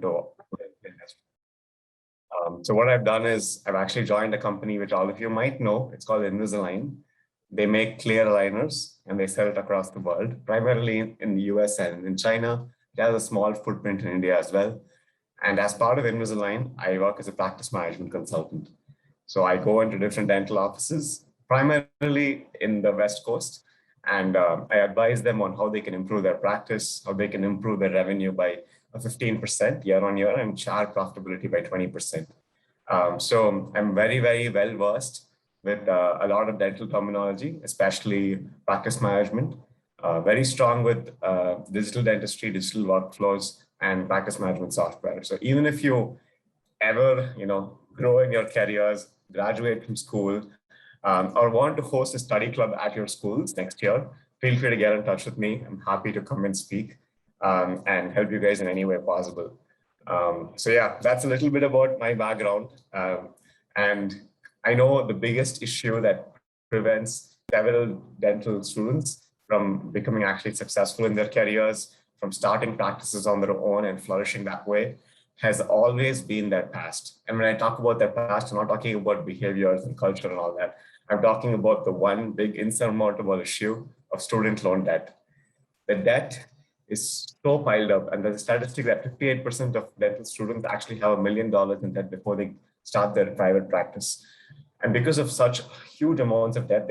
into the industry. So what I've done is I've actually joined a company which all of you might know. It's called Invisalign. They make clear aligners and they sell it across the world, primarily in the US and in China. It has a small footprint in India as well. And as part of Invisalign, I work as a practice management consultant. So I go into different dental offices, primarily in the West Coast, and I advise them on how they can improve their practice, how they can improve their revenue by 15% year on year and charge profitability by 20%. So I'm very, very well versed with a lot of dental terminology, especially practice management, very strong with digital dentistry, digital workflows, and practice management software. So even if you ever, grow in your careers, graduate from school, or want to host a study club at your schools next year, feel free to get in touch with me. I'm happy to come and speak and help you guys in any way possible. So yeah, that's a little bit about my background. And I know the biggest issue that prevents several dental students from becoming actually successful in their careers, from starting practices on their own and flourishing that way, has always been their past. And when I talk about their past, I'm not talking about behaviors and culture and all that. I'm talking about the one big insurmountable issue of student loan debt. The debt is so piled up, and there's a statistic that 58% of dental students actually have $1 million in debt before they start their private practice. And because of such huge amounts of debt,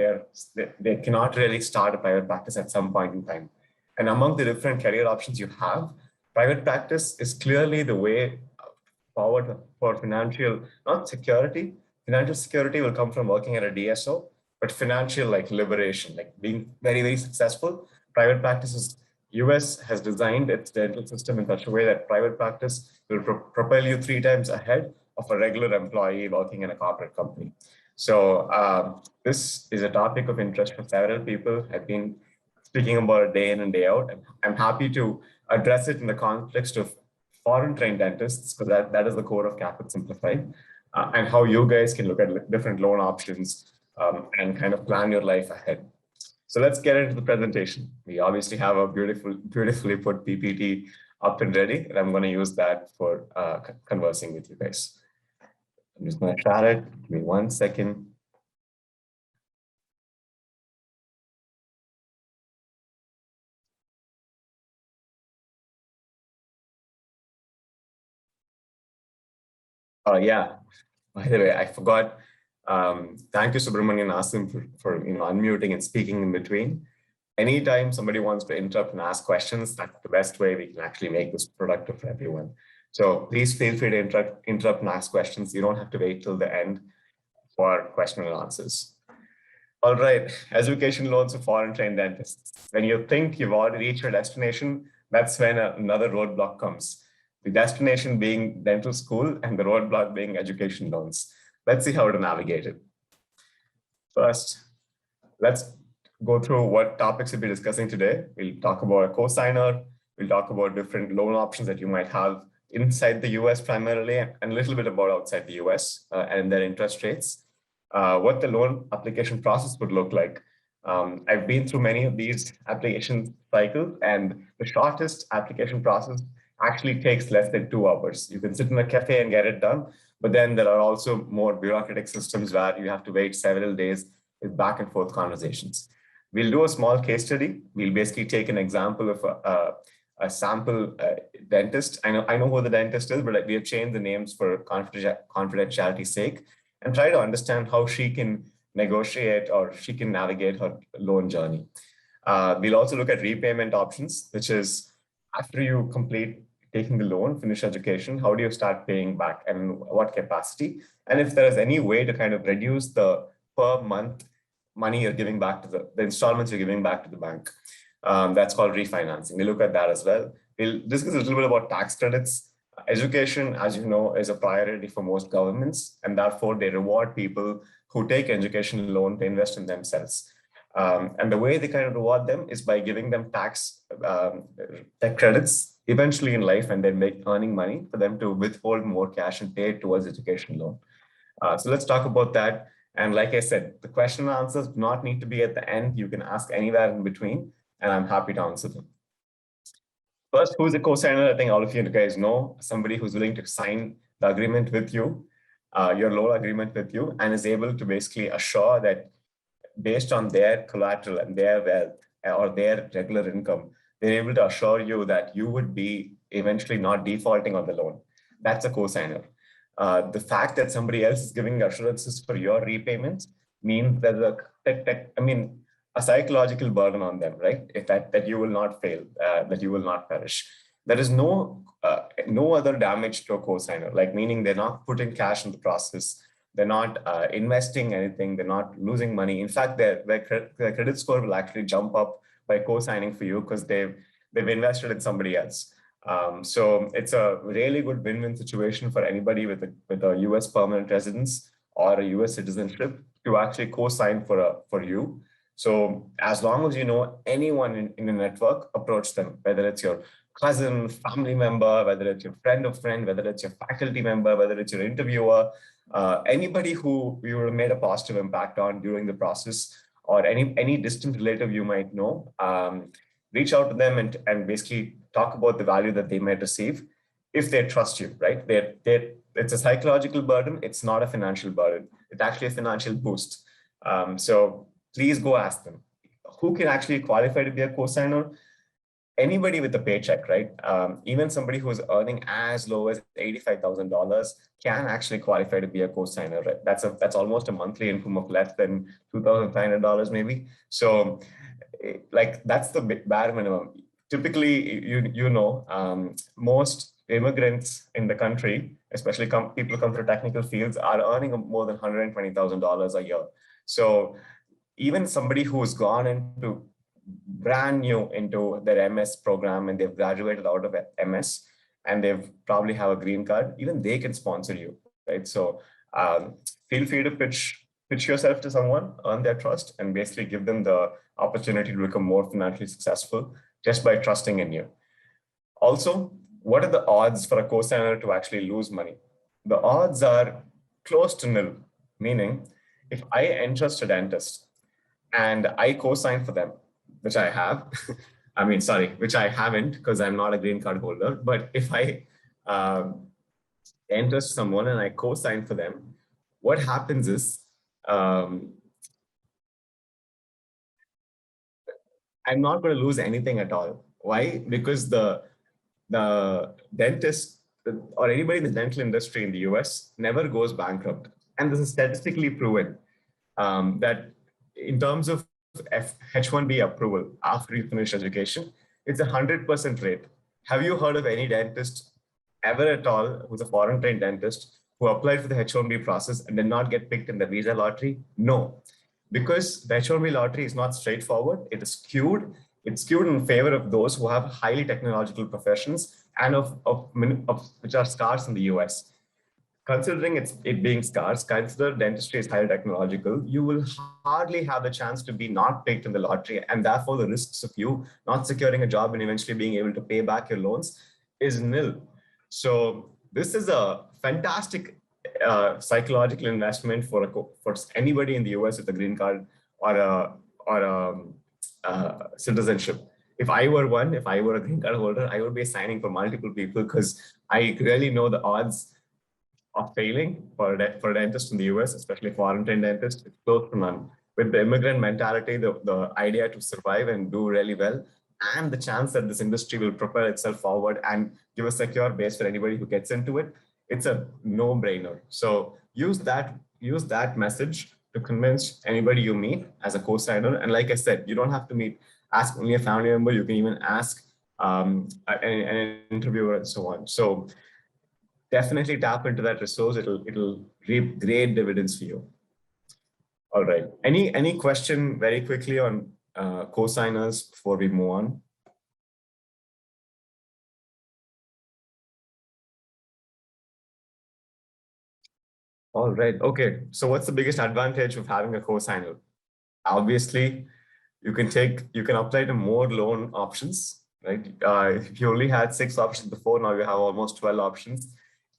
they cannot really start a private practice at some point in time. And among the different career options you have, private practice is clearly the way forward for financial, not security. Financial security will come from working at a DSO, but financial liberation, like being very, very successful. Private practices, US has designed its dental system in such a way that private practice will propel you 3 times ahead of a regular employee working in a corporate company. So this is a topic of interest for several people. I've been speaking about it day in and day out. I'm happy to address it in the context of foreign trained dentists, because that is the core of Caapid Simplified, and how you guys can look at different loan options and kind of plan your life ahead. So let's get into the presentation. We obviously have a beautifully put PPT up and ready, and I'm going to use that for conversing with you guys. I'm just going to share it. Give me 1 second. Yeah, by the way, I forgot. Thank you, Subramanian Asim, for unmuting and speaking in between. Anytime somebody wants to interrupt and ask questions, that's the best way we can actually make this productive for everyone. So please feel free to interrupt and ask questions. You don't have to wait till the end for question and answers. All right, education loans for foreign trained dentists. When you think you've already reached your destination, that's when another roadblock comes. The destination being dental school and the roadblock being education loans. Let's see how to navigate it. First, let's go through what topics we'll be discussing today. We'll talk about a cosigner. We'll talk about different loan options that you might have inside the US primarily, and a little bit about outside the US and their interest rates. What the loan application process would look like. I've been through many of these application cycles, and the shortest application process actually takes less than 2 hours. You can sit in a cafe and get it done, but then there are also more bureaucratic systems where you have to wait several days with back and forth conversations. We'll do a small case study. We'll basically take an example of a sample dentist. I know who the dentist is, but we have changed the names for confidentiality's sake, and try to understand how she can negotiate or she can navigate her loan journey. We'll also look at repayment options, which is after you complete taking the loan, finish education, how do you start paying back and what capacity? And if there is any way to kind of reduce the per month money you're giving back to the installments you're giving back to the bank. That's called refinancing. We'll look at that as well. We'll discuss a little bit about tax credits. Education, as you know, is a priority for most governments, and therefore they reward people who take education loan to invest in themselves. And the way they kind of reward them is by giving them tax credits eventually in life, and then earning money for them to withhold more cash and pay it towards education loan. So let's talk about that. And like I said, the question and answers do not need to be at the end. You can ask anywhere in between, and I'm happy to answer them. First, who's a cosigner? I think all of you guys know somebody who's willing to sign the agreement with you, your loan agreement with you, and is able to basically assure that based on their collateral and their wealth or their regular income, they're able to assure you that you would be eventually not defaulting on the loan. That's a cosigner. The fact that somebody else is giving assurances for your repayments means there's a psychological burden on them, right? If that you will not fail, that you will not perish. There is no other damage to a cosigner, like meaning they're not putting cash in the process. They're not investing anything. They're not losing money. In fact, their credit score will actually jump up by co-signing for you because they've invested in somebody else. So it's a really good win-win situation for anybody with a US permanent residence or a US citizenship to actually co-sign for you. So as long as you know anyone in the network, approach them, whether it's your cousin, family member, whether it's your friend of friend, whether it's your faculty member, whether it's your interviewer, anybody who you made a positive impact on during the process, or any distant relative you might know, reach out to them and basically talk about the value that they might receive if they trust you, right? It's a psychological burden. It's not a financial burden. It's actually a financial boost. So please go ask them. Who can actually qualify to be a cosigner? Anybody with a paycheck, right? Even somebody who's earning as low as $85,000 can actually qualify to be a cosigner, right? That's almost a monthly income of less than $2,500 maybe. So like that's the bare minimum. Typically, most immigrants in the country, especially people come from technical fields, are earning more than $120,000 a year. So even somebody who's gone into brand new into their MS program and they've graduated out of MS and they've probably have a green card, even they can sponsor you, right? So feel free to pitch yourself to someone, earn their trust, and basically give them the opportunity to become more financially successful just by trusting in you. Also, what are the odds for a cosigner to actually lose money? The odds are close to nil, meaning if I entrust a dentist and I co-sign for them, which I have, which I haven't because I'm not a green card holder, but if I entrust someone and I co-sign for them, what happens is I'm not going to lose anything at all. Why? Because the dentist or anybody in the dental industry in the US never goes bankrupt. And this is statistically proven that in terms of H-1B approval after you finish education, it's 100% rate. Have you heard of any dentist ever at all who's a foreign trained dentist who applied for the H-1B process and did not get picked in the visa lottery? No, because the H-1B lottery is not straightforward. It is skewed. It's skewed in favor of those who have highly technological professions and which are scarce in the US. Considering it being scarce, consider dentistry is highly technological, you will hardly have the chance to be not picked in the lottery, and therefore the risks of you not securing a job and eventually being able to pay back your loans is nil. So this is a fantastic psychological investment for anybody in the US with a green card or a citizenship. If I were a green card holder, I would be signing for multiple people because I really know the odds of failing for a dentist in the US, especially foreign trained dentist, it's close to none. With the immigrant mentality, the idea to survive and do really well, and the chance that this industry will propel itself forward and give a secure base for anybody who gets into it, it's a no-brainer. So use that message to convince anybody you meet as a co-signer. And like I said, you don't have to ask only a family member. You can even ask an interviewer and so on. So definitely tap into that resource. It'll reap great dividends for you. All right. Any question very quickly on co-signers before we move on? All right. Okay. So what's the biggest advantage of having a co-signer? Obviously, you can apply to more loan options, right? If you only had 6 options before, now you have almost 12 options.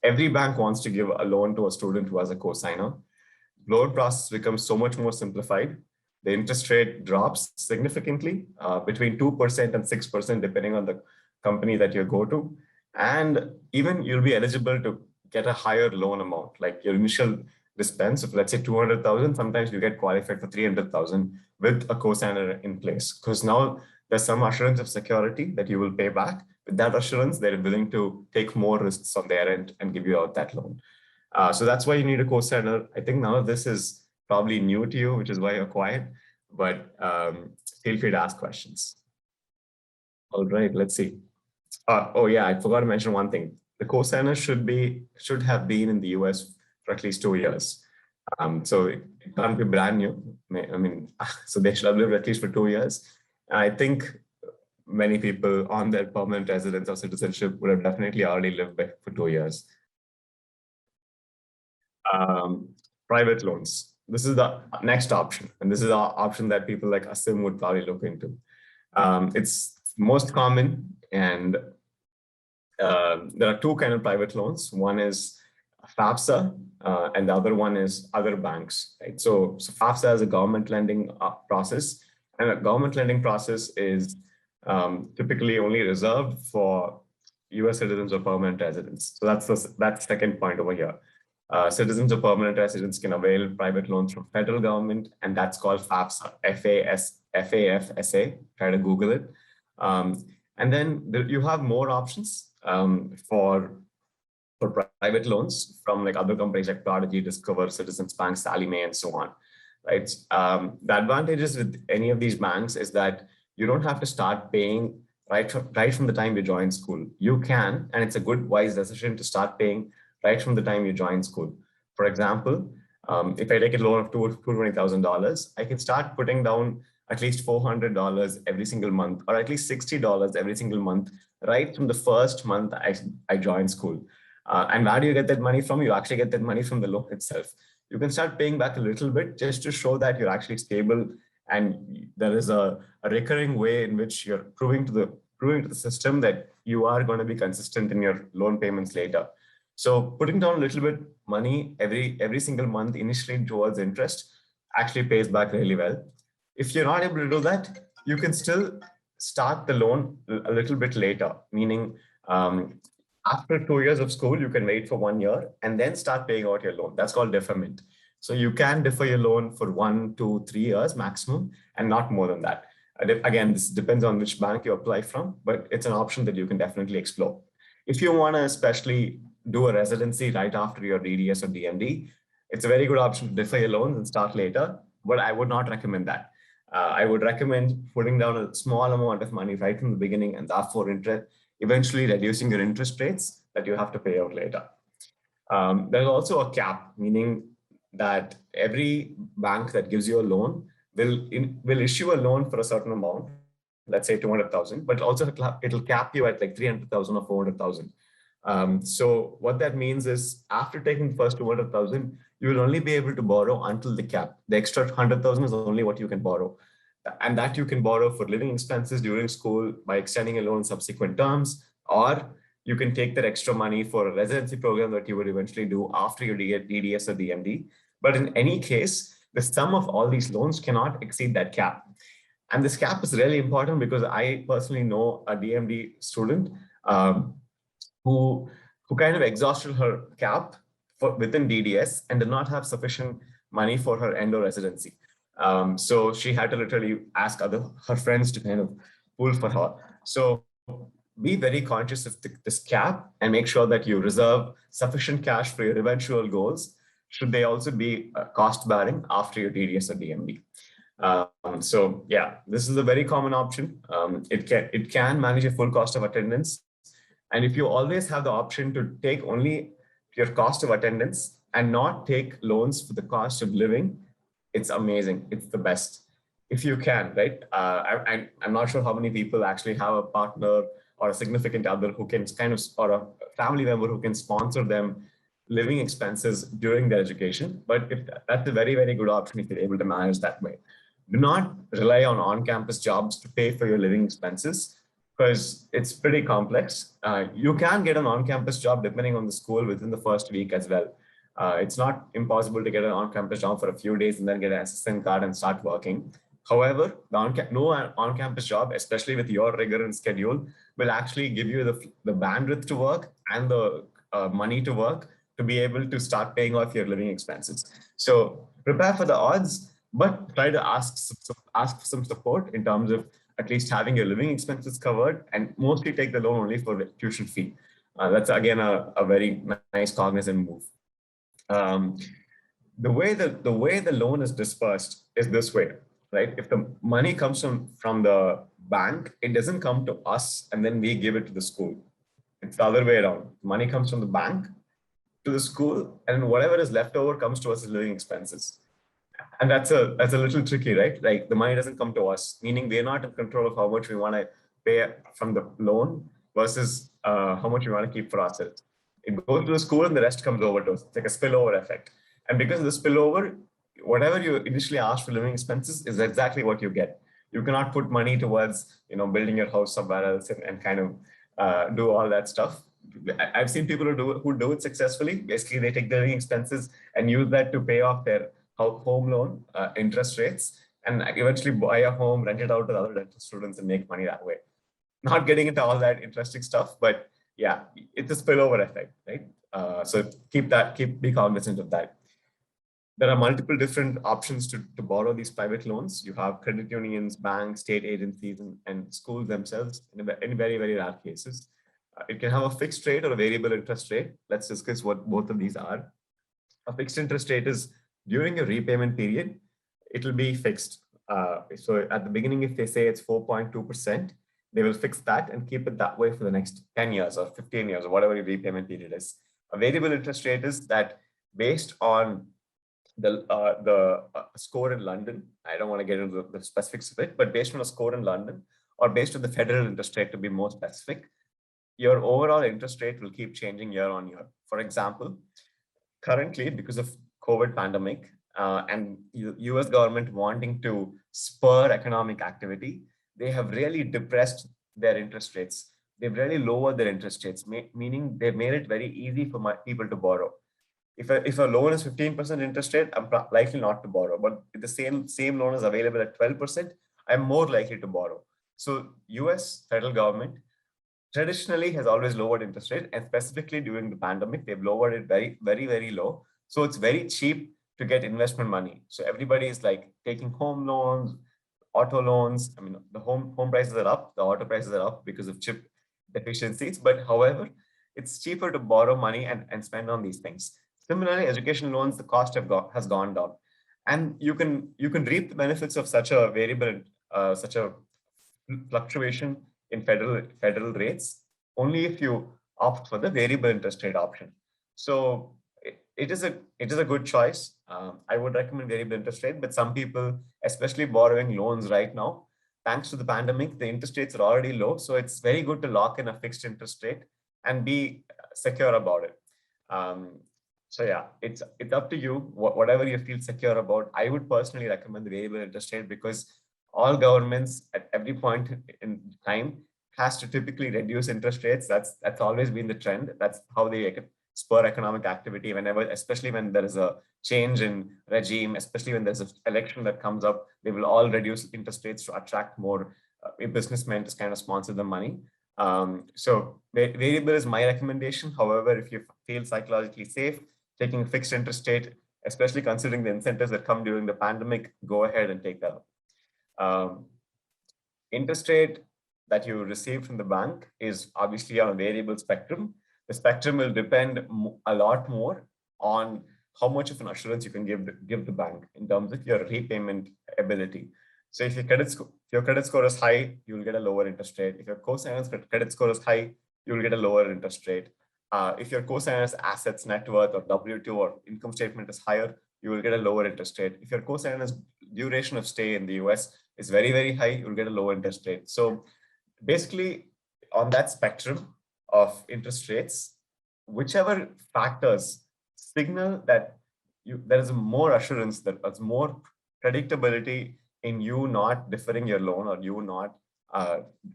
Every bank wants to give a loan to a student who has a co-signer. Loan process becomes so much more simplified. The interest rate drops significantly between 2% and 6%, depending on the company that you go to. And even you'll be eligible to get a higher loan amount, like your initial dispense of, let's say, 200,000, sometimes you get qualified for 300,000 with a cosigner in place, because now there's some assurance of security that you will pay back. With that assurance, they're willing to take more risks on their end and give you out that loan. So that's why you need a cosigner. I think none of this is probably new to you, which is why you're quiet, but feel free to ask questions. All right, let's see. Oh yeah, I forgot to mention one thing. The cosigner should have been in the US for at least 2 years. So it can't be brand new. I mean, so they should have lived at least for 2 years. And I think many people on their permanent residence or citizenship would have definitely already lived for 2 years. Private loans. This is the next option. And this is the option that people like Asim would probably look into. It's most common, and there are two kind of private loans. One is FAFSA, and the other one is other banks. Right? So FAFSA is a government lending process, and a government lending process is typically only reserved for US citizens or permanent residents. So that's the second point over here. Citizens or permanent residents can avail private loans from federal government, and that's called FAFSA, FAFSA. Try to Google it. And then you have more options for private loans from like other companies like Prodigy, Discover, Citizens Bank, Sallie Mae, and so on. Right. The advantages with any of these banks is that you don't have to start paying right from the time you join school. You can, and it's a good, wise decision to start paying right from the time you join school. For example, if I take a loan of $220,000, I can start putting down at least $400 every single month, or at least $60 every single month, right from the first month I join school. And where do you get that money from? You actually get that money from the loan itself. You can start paying back a little bit just to show that you're actually stable, and there is a recurring way in which you're proving to the system that you are going to be consistent in your loan payments later. So putting down a little bit money every single month initially towards interest actually pays back really well. If you're not able to do that, you can still start the loan a little bit later, meaning after 2 years of school, you can wait for 1 year and then start paying out your loan. That's called deferment. So you can defer your loan for 1, 2, 3 years maximum, and not more than that. Again, this depends on which bank you apply from, but it's an option that you can definitely explore. If you want to especially do a residency right after your DDS or DMD, it's a very good option to defer your loans and start later, but I would not recommend that. I would recommend putting down a small amount of money right from the beginning, and therefore eventually reducing your interest rates that you have to pay out later. There's also a cap, meaning that every bank that gives you a loan will issue a loan for a certain amount, let's say 200,000, but also it'll cap you at like 300,000 or 400,000. So what that means is after taking the first 200,000, you will only be able to borrow until the cap. The extra 100,000 is only what you can borrow. And that you can borrow for living expenses during school by extending a loan in subsequent terms, or you can take that extra money for a residency program that you would eventually do after your DDS or DMD. But in any case, the sum of all these loans cannot exceed that cap. And this cap is really important because I personally know a DMD student who kind of exhausted her cap within DDS and did not have sufficient money for her endo residency. So she had to literally ask her friends to kind of pull for her. So be very conscious of this cap and make sure that you reserve sufficient cash for your eventual goals, should they also be cost bearing after your DDS or DMD. So yeah, this is a very common option. It can manage a full cost of attendance. And if you always have the option to take only your cost of attendance and not take loans for the cost of living, it's amazing. It's the best. If you can, right? I'm not sure how many people actually have a partner or a significant other who can or a family member who can sponsor them living expenses during their education. But that's a very, very good option if you're able to manage that way. Do not rely on-campus jobs to pay for your living expenses, because it's pretty complex. You can get an on-campus job depending on the school within the first week as well. It's not impossible to get an on-campus job for a few days and then get an SSN card and start working. However, no on-campus job, especially with your rigor and schedule, will actually give you the bandwidth to work and the money to work to be able to start paying off your living expenses. So prepare for the odds, but try to ask for some support in terms of at least having your living expenses covered, and mostly take the loan only for the tuition fee. That's again a very nice cognizant move. The way the loan is dispersed is this way, right? If the money comes from the bank, it doesn't come to us and then we give it to the school. It's the other way around. Money comes from the bank to the school, and whatever is left over comes to us as living expenses. And that's a little tricky, right? Like the money doesn't come to us, meaning we're not in control of how much we want to pay from the loan versus how much we want to keep for ourselves. It goes to the school and the rest comes over to us. It's like a spillover effect. And because of the spillover, whatever you initially asked for living expenses is exactly what you get. You cannot put money towards, building your house somewhere else and kind of do all that stuff. I've seen people who do it successfully. Basically, they take the living expenses and use that to pay off their home loan interest rates, and eventually buy a home, rent it out to other dental students, and make money that way. Not getting into all that interesting stuff, but yeah, it's a spillover effect, right? So be cognizant of that. There are multiple different options to borrow these private loans. You have credit unions, banks, state agencies, and schools themselves in very, very rare cases. It can have a fixed rate or a variable interest rate. Let's discuss what both of these are. A fixed interest rate is during a repayment period, it will be fixed. So at the beginning, if they say it's 4.2%, they will fix that and keep it that way for the next 10 years or 15 years or whatever your repayment period is. A variable interest rate is that based on the score in London. I don't want to get into the specifics of it, but based on a score in London or based on the federal interest rate to be more specific, your overall interest rate will keep changing year on year. For example, currently, because of COVID pandemic and US government wanting to spur economic activity, they have really depressed their interest rates. They've really lowered their interest rates, meaning they've made it very easy for people to borrow. If a loan is 15% interest rate, I'm likely not to borrow. But if the same loan is available at 12%, I'm more likely to borrow. So US federal government traditionally has always lowered interest rate, and specifically during the pandemic, they've lowered it very, very, very low. So it's very cheap to get investment money. So everybody is like taking home loans, auto loans. I mean, the home prices are up, the auto prices are up because of chip deficiencies. But however, it's cheaper to borrow money and spend on these things. Similarly, education loans, the cost has gone down, and you can reap the benefits of such a variable, such a fluctuation in federal rates only if you opt for the variable interest rate option. So it is a good choice. I would recommend variable interest rate, but some people, especially borrowing loans right now, thanks to the pandemic, the interest rates are already low. So it's very good to lock in a fixed interest rate and be secure about it. So yeah, it's up to you, whatever you feel secure about. I would personally recommend the variable interest rate because all governments at every point in time has to typically reduce interest rates. That's always been the trend. That's how they spur economic activity whenever, especially when there is a change in regime, especially when there's an election that comes up, they will all reduce interest rates to attract more businessmen to kind of sponsor the money. So variable is my recommendation. However, if you feel psychologically safe, taking a fixed interest rate, especially considering the incentives that come during the pandemic, go ahead and take that up. Interest rate that you receive from the bank is obviously on a variable spectrum. The spectrum will depend a lot more on how much of an assurance you can give the bank in terms of your repayment ability. So if your credit score is high, you'll get a lower interest rate. If your cosigner's credit score is high, you'll get a lower interest rate. If your cosigner's assets, net worth, or W2 or income statement is higher, you will get a lower interest rate. If your cosigner's duration of stay in the US is very, very high, you'll get a lower interest rate. So basically, on that spectrum of interest rates, whichever factors signal that there is more assurance, that there's more predictability in you not deferring your loan or you not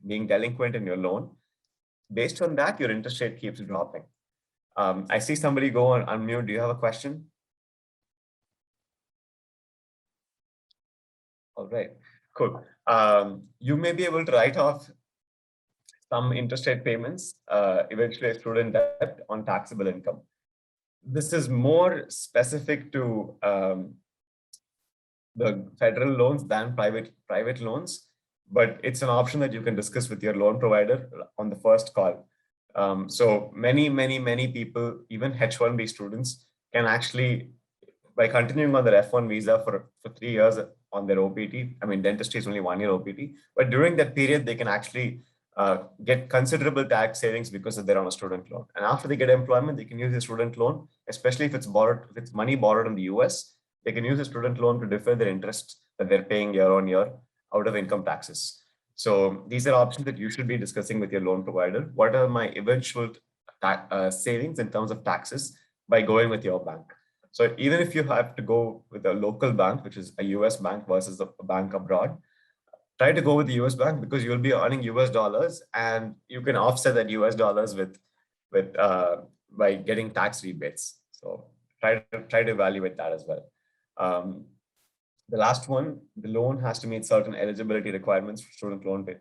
being delinquent in your loan, based on that, your interest rate keeps dropping. I see somebody go on unmute. Do you have a question? All right. Cool. You may be able to write off some interest rate payments, eventually student debt on taxable income. This is more specific to the federal loans than private loans, but it's an option that you can discuss with your loan provider on the first call. So many people, even H-1B students, can actually, by continuing on their F1 visa for 3 years on their OPT, I mean, dentistry is only 1 year OPT, but during that period, they can actually get considerable tax savings because they're on a student loan. And after they get employment, they can use the student loan, especially if it's borrowed, if it's money borrowed in the US, they can use the student loan to defer their interest that they're paying year on year out of income taxes. So these are options that you should be discussing with your loan provider. What are my eventual savings in terms of taxes by going with your bank? So even if you have to go with a local bank, which is a US bank versus a bank abroad, try to go with the US bank because you'll be earning US dollars and you can offset that US dollars with by getting tax rebates. So try to evaluate that as well. The last one, the loan has to meet certain eligibility requirements for student loan pay.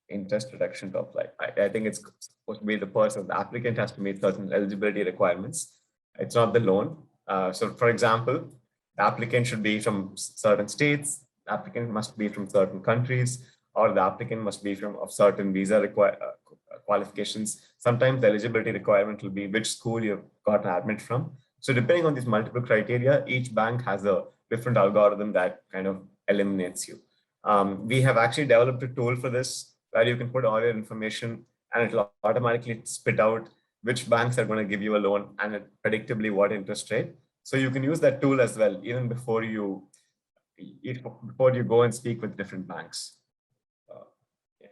Interest reduction to apply. I think it's supposed to be the person, the applicant has to meet certain eligibility requirements. It's not the loan. So for example, the applicant should be from certain states, the applicant must be from certain countries, or the applicant must be from of certain visa qualifications. Sometimes the eligibility requirement will be which school you've got an admit from. So depending on these multiple criteria, each bank has a different algorithm that kind of eliminates you. We have actually developed a tool for this where you can put all your information and it will automatically spit out which banks are going to give you a loan and predictably what interest rate. So you can use that tool as well, even before you go and speak with different banks. Yeah.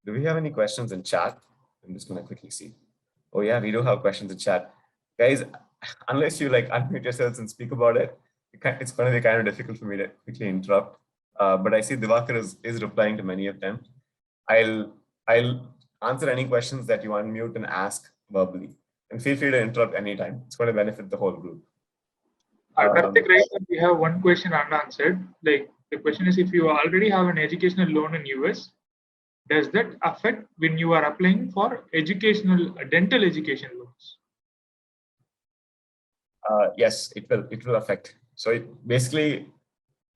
Do we have any questions in chat? I'm just going to quickly see. Oh yeah, we do have questions in chat. Guys, unless you like unmute yourselves and speak about it, it's going to be kind of difficult for me to quickly interrupt. But I see Divakar is replying to many of them. I'll answer any questions that you unmute and ask verbally. And feel free to interrupt anytime. It's going to benefit the whole group. Karthik, right, we have one question unanswered. Like the question is, if you already have an educational loan in US, does that affect when you are applying for dental education loans? Yes, it will affect. So basically,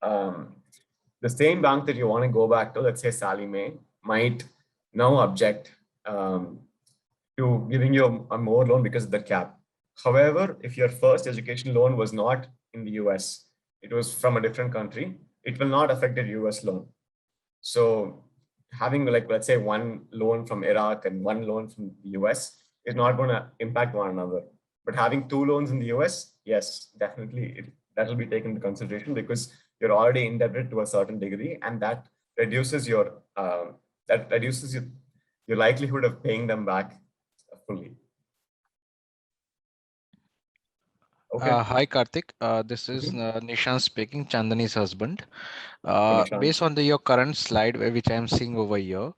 the same bank that you want to go back to, let's say Sally Mae, might now object to giving you a more loan because of the cap. However, if your first education loan was not in the US, it was from a different country, it will not affect your US loan. So having like, let's say one loan from Iraq and one loan from the US is not going to impact one another. But having two loans in the US, yes, definitely that will be taken into consideration because you're already indebted to a certain degree, and that reduces your your likelihood of paying them back fully. Okay. Hi Karthik, this is Nishan speaking, Chandani's husband. Based on your current slide, which I am seeing over here,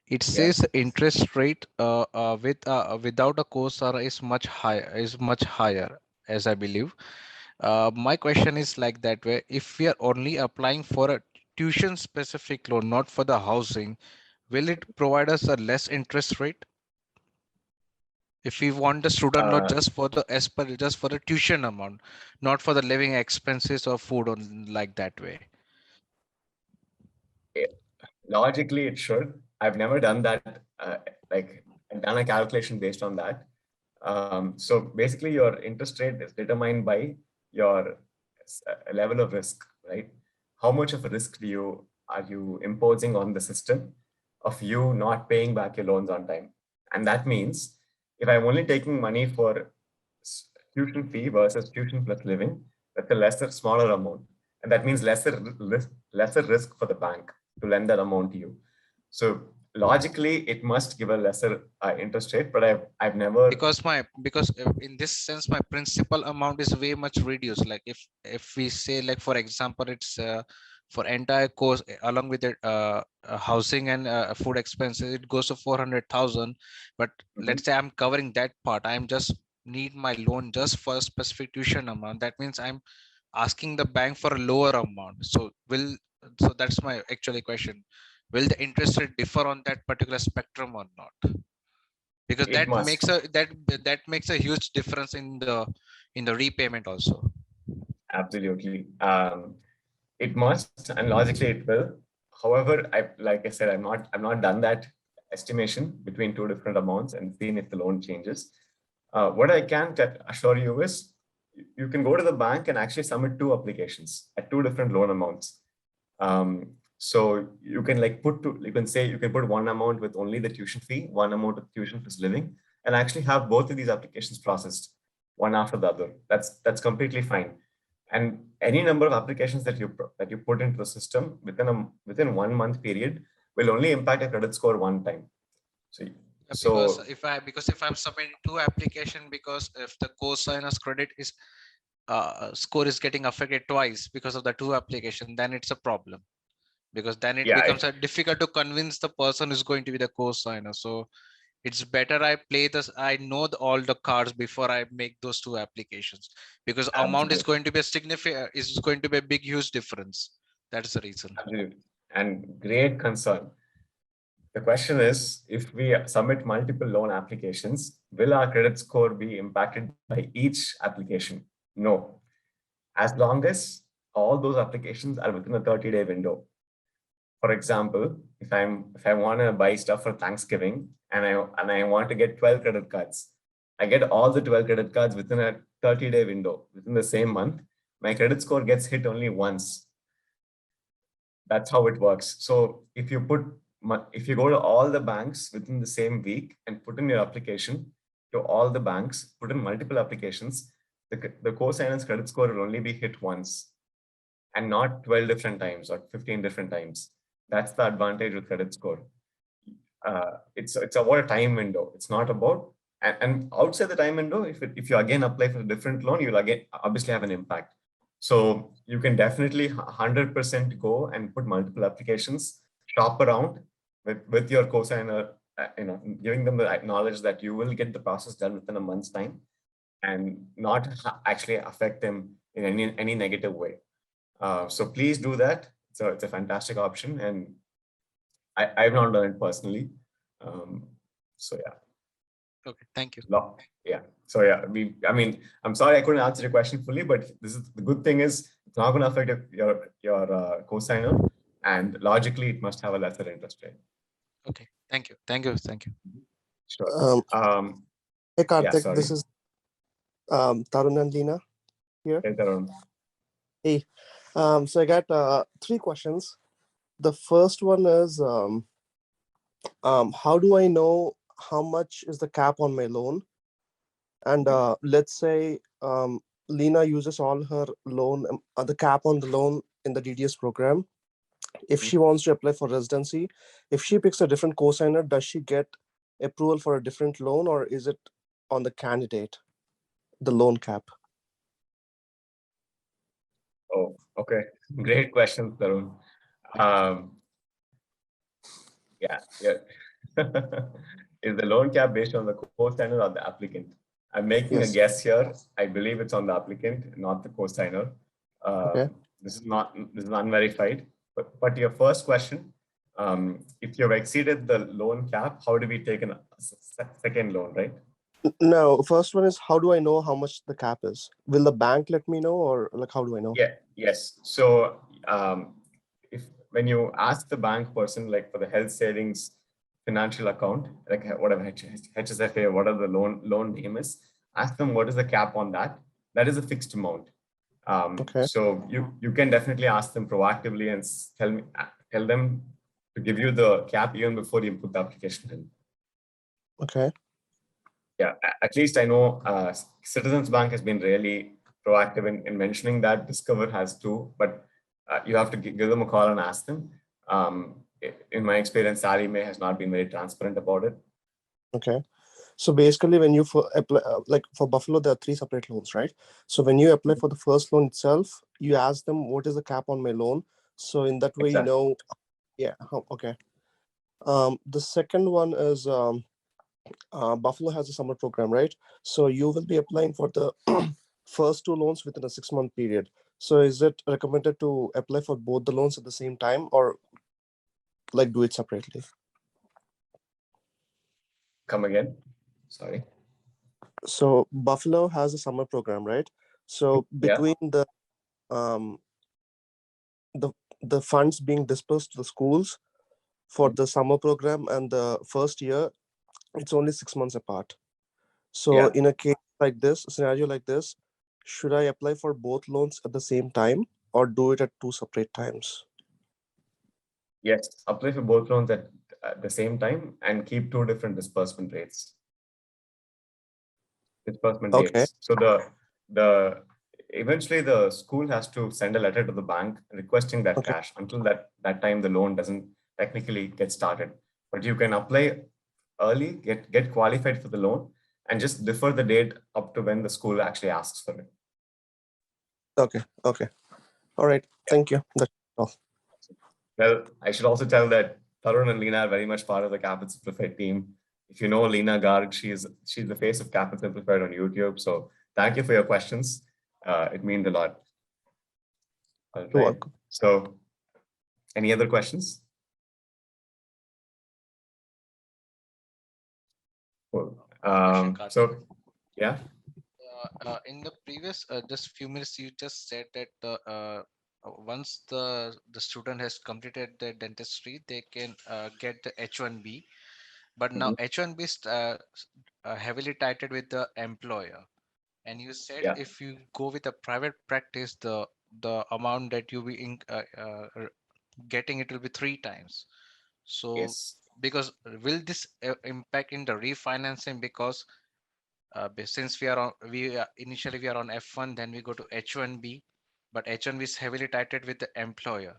it says interest rate without a cosigner is much higher, as I believe. My question is like that way: if we are only applying for a tuition specific loan, not for the housing, will it provide us a less interest rate? If we want the student loan just for the tuition amount, not for the living expenses or food on like that way. Logically, it should. I've never done that. I've done a calculation based on that. So basically, your interest rate is determined by your level of risk, right? How much of a risk are you imposing on the system of you not paying back your loans on time? And that means if I'm only taking money for tuition fee versus tuition plus living, that's a smaller amount. And that means lesser risk for the bank to lend that amount to you. So logically, it must give a lesser interest rate, but I've never because in this sense my principal amount is way much reduced. Like if we say, like for example, it's for entire course along with it housing and food expenses, it goes to 400,000. But let's say I'm covering that part. I'm just need my loan just for a specific tuition amount. That means I'm asking the bank for a lower amount. So that's my actually question. Will the interest rate differ on that particular spectrum or not? Because It must. that makes a huge difference in the repayment also. Absolutely. It must, and logically it will. However, like I said, I've not done that estimation between two different amounts and seen if the loan changes. What I can assure you is you can go to the bank and actually submit two applications at two different loan amounts. So you can you can put one amount with only the tuition fee, one amount of tuition plus living, and actually have both of these applications processed one after the other. That's completely fine. And any number of applications that you put into the system within 1 month period will only impact a credit score one time. Because if I'm submitting two applications, because if the cosigner's credit is score is getting affected twice because of the two application, then it's a problem, because then it becomes difficult to convince the person who's going to be the cosigner. So it's better I know all the cards before I make those two applications, because amount is going to be a significant, is going to be a big, huge difference. That's the reason. Absolutely. And great concern. The question is, if we submit multiple loan applications, will our credit score be impacted by each application? No. As long as all those applications are within a 30-day window. For example, if I want to buy stuff for Thanksgiving and I want to get 12 credit cards, I get all the 12 credit cards within a 30-day window, within the same month, my credit score gets hit only once. That's how it works. So if you go to all the banks within the same week and put in your application to all the banks, put in multiple applications, the cosigner's credit score will only be hit once and not 12 different times or 15 different times. That's the advantage with credit score. It's about a time window. It's not about, and outside the time window, if you again apply for a different loan, you'll again obviously have an impact. So you can definitely 100% go and put multiple applications, shop around with your cosigner, giving them the knowledge that you will get the process done within a month's time and not actually affect them in any negative way. So please do that. So it's a fantastic option, and I've not done it personally. So yeah. Okay, thank you. Yeah. So yeah, I'm sorry I couldn't answer your question fully, but this is the good thing is it's not going to affect your cosigner, and logically it must have a lesser interest rate. Okay, thank you. Sure. Hey Karthik, this is Tarun and Leena here. Hey Tarun. Hey, so I got 3 questions. The first one is, how do I know how much is the cap on my loan? And let's say Leena uses all her loan, the cap on the loan in the DDS program. If she wants to apply for residency, if she picks a different cosigner, does she get approval for a different loan, or is it on the candidate, the loan cap? Oh, okay. Great question, Tarun. Yeah. Is the loan cap based on the cosigner or the applicant? I'm making a guess here. I believe it's on the applicant, not the cosigner. Okay. This is unverified. But your first question, if you've exceeded the loan cap, how do we take a second loan, right? No, first one is, how do I know how much the cap is? Will the bank let me know, or how do I know? Yeah. Yes. So when you ask the bank person, for the health savings financial account, whatever HSFA, whatever the loan name is, ask them what is the cap on that. That is a fixed amount. Okay. So you can definitely ask them proactively and tell them to give you the cap even before you put the application in. Okay. Yeah, at least I know Citizens Bank has been really proactive in mentioning that. Discover has too, but you have to give them a call and ask them. In my experience, Sally May has not been very transparent about it. Okay. So basically, when you apply, for Buffalo, there are 3 separate loans, right? So when you apply for the first loan itself, you ask them what is the cap on my loan. So in that way, Exactly. you know, yeah. Okay. The second one is Buffalo has a summer program, right? So you will be applying for the first 2 loans within a 6-month period. So is it recommended to apply for both the loans at the same time, or like do it separately? Come again? Sorry. So Buffalo has a summer program, right? So between the funds being dispersed to the schools for the summer program and the first year, it's only 6 months apart. So in a case like this, a scenario like this, should I apply for both loans at the same time or do it at 2 separate times? Yes, apply for both loans at the same time and keep 2 different disbursement rates. Dates. So eventually the school has to send a letter to the bank requesting that cash. Until that time, the loan doesn't technically get started. But you can apply early, get qualified for the loan, and just defer the date up to when the school actually asks for it. Okay. All right. Thank you. That's all. Well, I should also tell that Tarun and Leena are very much part of the Caapid Simplified team. If you know Leena Garg, she's the face of Caapid Simplified on YouTube. So thank you for your questions. It means a lot. All right. You're welcome. So any other questions? Cool. So yeah. In the previous just few minutes, you just said that once the student has completed their dentistry, they can get the H1B. But now H1B is heavily tied with the employer. And you said if you go with a private practice, the amount that you be getting, it will be 3 times. So because will this impact in the refinancing? Because since initially we are on F1, then we go to H1B, but H1B is heavily tied with the employer,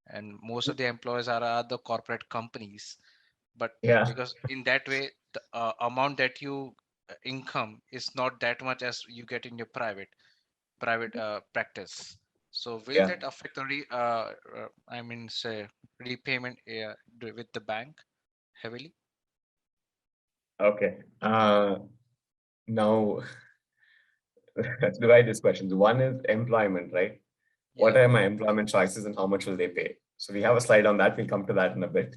and most of the employers are other corporate companies. But because in that way, the amount that you income is not that much as you get in your private practice. So will that affect the say repayment with the bank heavily? Okay. Now let's divide these questions. One is employment, right? What are my employment choices and how much will they pay? So we have a slide on that. We'll come to that in a bit.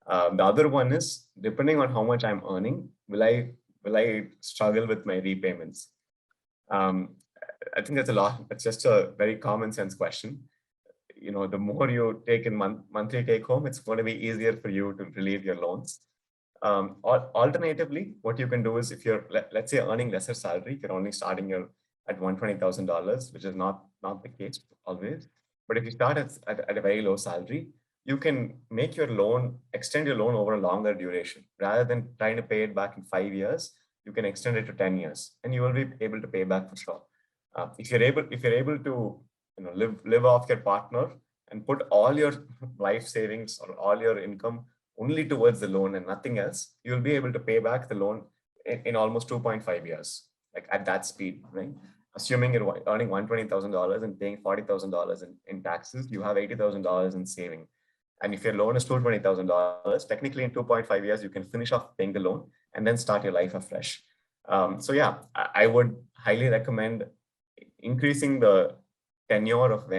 The other one is, depending on how much I'm earning, will I struggle with my repayments? I think that's a lot. It's just a very common sense question. You know, the more you take in monthly take home, it's going to be easier for you to relieve your loans. Alternatively, what you can do is, if you're, let's say, earning lesser salary, you're only starting at $120,000, which is not the case always. But if you start at a very low salary, you can make your loan, extend your loan over a longer duration. Rather than trying to pay it back in 5 years, you can extend it to 10 years, and you will be able to pay back for sure. If you're able to live off your partner and put all your life savings or all your income only towards the loan and nothing else, you'll be able to pay back the loan in almost 2.5 years, like at that speed, right? Assuming you're earning $120,000 and paying $40,000 in taxes, you have $80,000 in saving. And if your loan is $220,000, technically in 2.5 years, you can finish off paying the loan and then start your life afresh. So yeah, I would highly recommend increasing the tenure of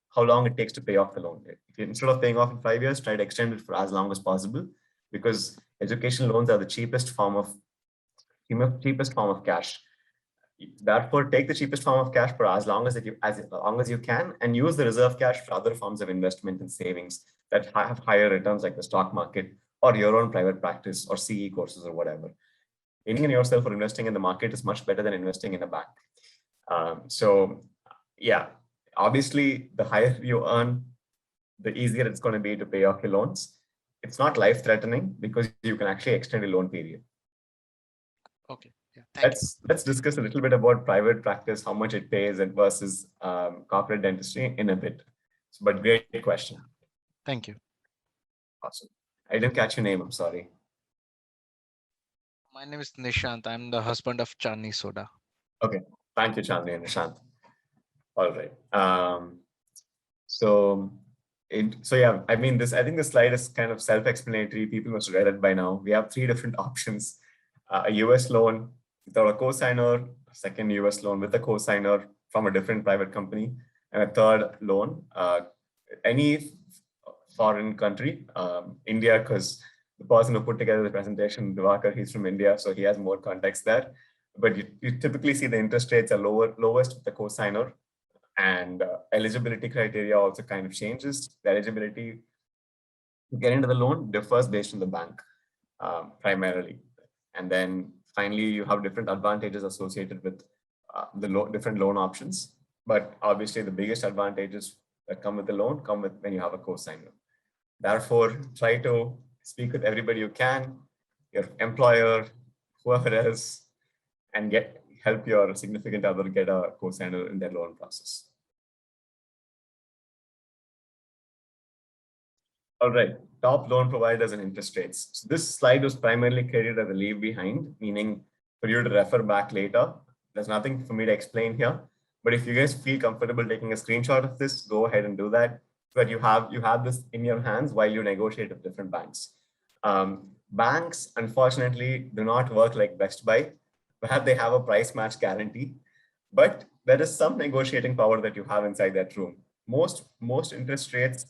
how long it takes to pay off the loan. If you, instead of paying off in 5 years, try to extend it for as long as possible, because education loans are the cheapest form of cash. Therefore, take the cheapest form of cash for as long as you can, and use the reserve cash for other forms of investment and savings that have higher returns, like the stock market or your own private practice or CE courses or whatever. Paying in yourself or investing in the market is much better than investing in a bank. So yeah, obviously, the higher you earn, the easier it's going to be to pay off your loans. It's not life-threatening because you can actually extend a loan period. Okay. Yeah, let's discuss a little bit about private practice, how much it pays, and versus corporate dentistry in a bit. But great question. Thank you. Awesome. I didn't catch your name. I'm sorry. My name is Nishant. I'm the husband of Chandni Soda. Okay. Thank you, Chandni and Nishant. All right. So yeah, I mean, I think this slide is kind of self-explanatory. People must have read it by now. We have 3 different options: a US loan without a cosigner, a second US loan with a cosigner, from a different private company, and a third loan, any foreign country, India, because the person who put together the presentation, Divakar, he's from India, so he has more context there. But you typically see the interest rates are lowest with the cosigner, and eligibility criteria also kind of changes. The eligibility to get into the loan differs based on the bank, primarily. And then finally, you have different advantages associated with the different loan options. But obviously, the biggest advantages that come with the loan come with when you have a cosigner. Therefore, try to speak with everybody you can, your employer, whoever else, and help your significant other get a cosigner in their loan process. All right, top loan providers and interest rates. So this slide was primarily created as a leave behind, meaning for you to refer back later. There's nothing for me to explain here, but if you guys feel comfortable taking a screenshot of this, go ahead and do that, so that you have this in your hands while you negotiate with different banks. Banks, unfortunately, do not work like Best Buy, where they have a price match guarantee, but there is some negotiating power that you have inside that room. Most interest rates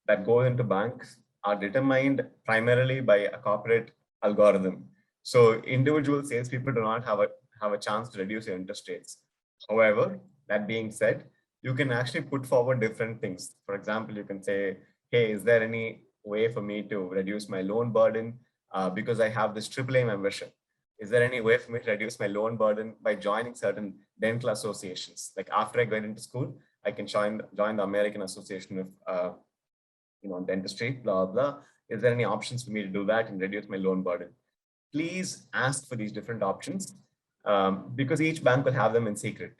that go into banks are determined primarily by a corporate algorithm. So individual salespeople do not have a chance to reduce your interest rates. However, that being said, you can actually put forward different things. For example, you can say, hey, is there any way for me to reduce my loan burden because I have this AAA membership? Is there any way for me to reduce my loan burden by joining certain dental associations? Like after I get into school, I can join the American Association of dentistry, blah, blah. Is there any options for me to do that and reduce my loan burden? Please ask for these different options because each bank will have them in secret.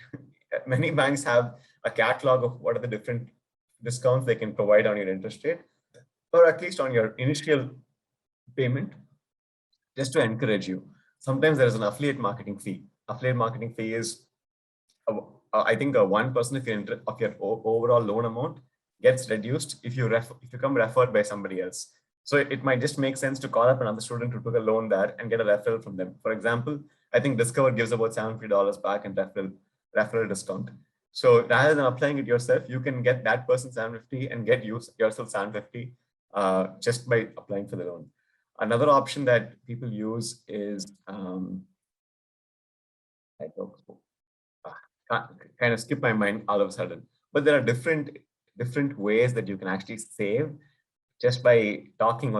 Many banks have a catalog of what are the different discounts they can provide on your interest rate, or at least on your initial payment, just to encourage you. Sometimes there is an affiliate marketing fee. Affiliate marketing fee is, I think, 1% of your overall loan amount gets reduced if you come referred by somebody else. So it might just make sense to call up another student who took a loan there and get a referral from them. For example, I think Discover gives about $70 back in referral discount. So rather than applying it yourself, you can get that person $750 and get yourself $750 just by applying for the loan. Another option that people use is kind of skip my mind all of a sudden. But there are different ways that you can actually save just by talking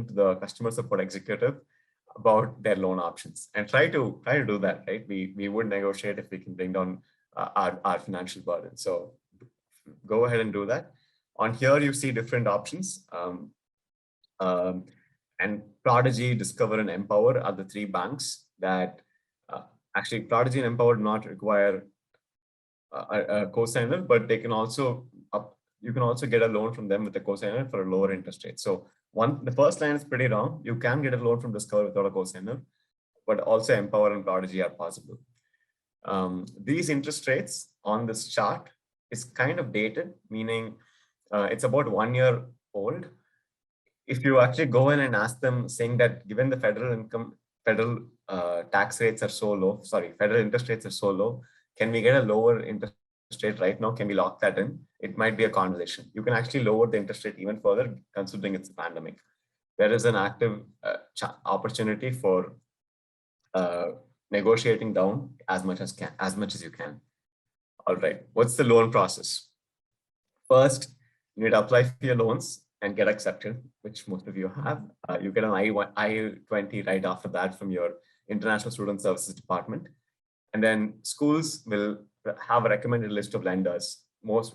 to the customer support executive about their loan options, and try to do that, right? We would negotiate if we can bring down our financial burden. So go ahead and do that. On here, you see different options. And Prodigy, Discover, and Empower are the three banks that actually Prodigy and Empower do not require a cosigner, but they can also you can also get a loan from them with a cosigner for a lower interest rate. So the first line is pretty wrong. You can get a loan from Discover without a cosigner, but also Empower and Prodigy are possible. These interest rates on this chart is kind of dated, meaning it's about 1 year old. If you actually go in and ask them saying that given the federal tax rates are so low, federal interest rates are so low, can we get a lower interest rate right now? Can we lock that in? It might be a conversation. You can actually lower the interest rate even further considering it's a pandemic. There is an active opportunity for negotiating down as much as you can. All right, what's the loan process? First, you need to apply for your loans and get accepted, which most of you have. You get an I-20 right after that from your International Student Services Department. And then schools will have a recommended list of lenders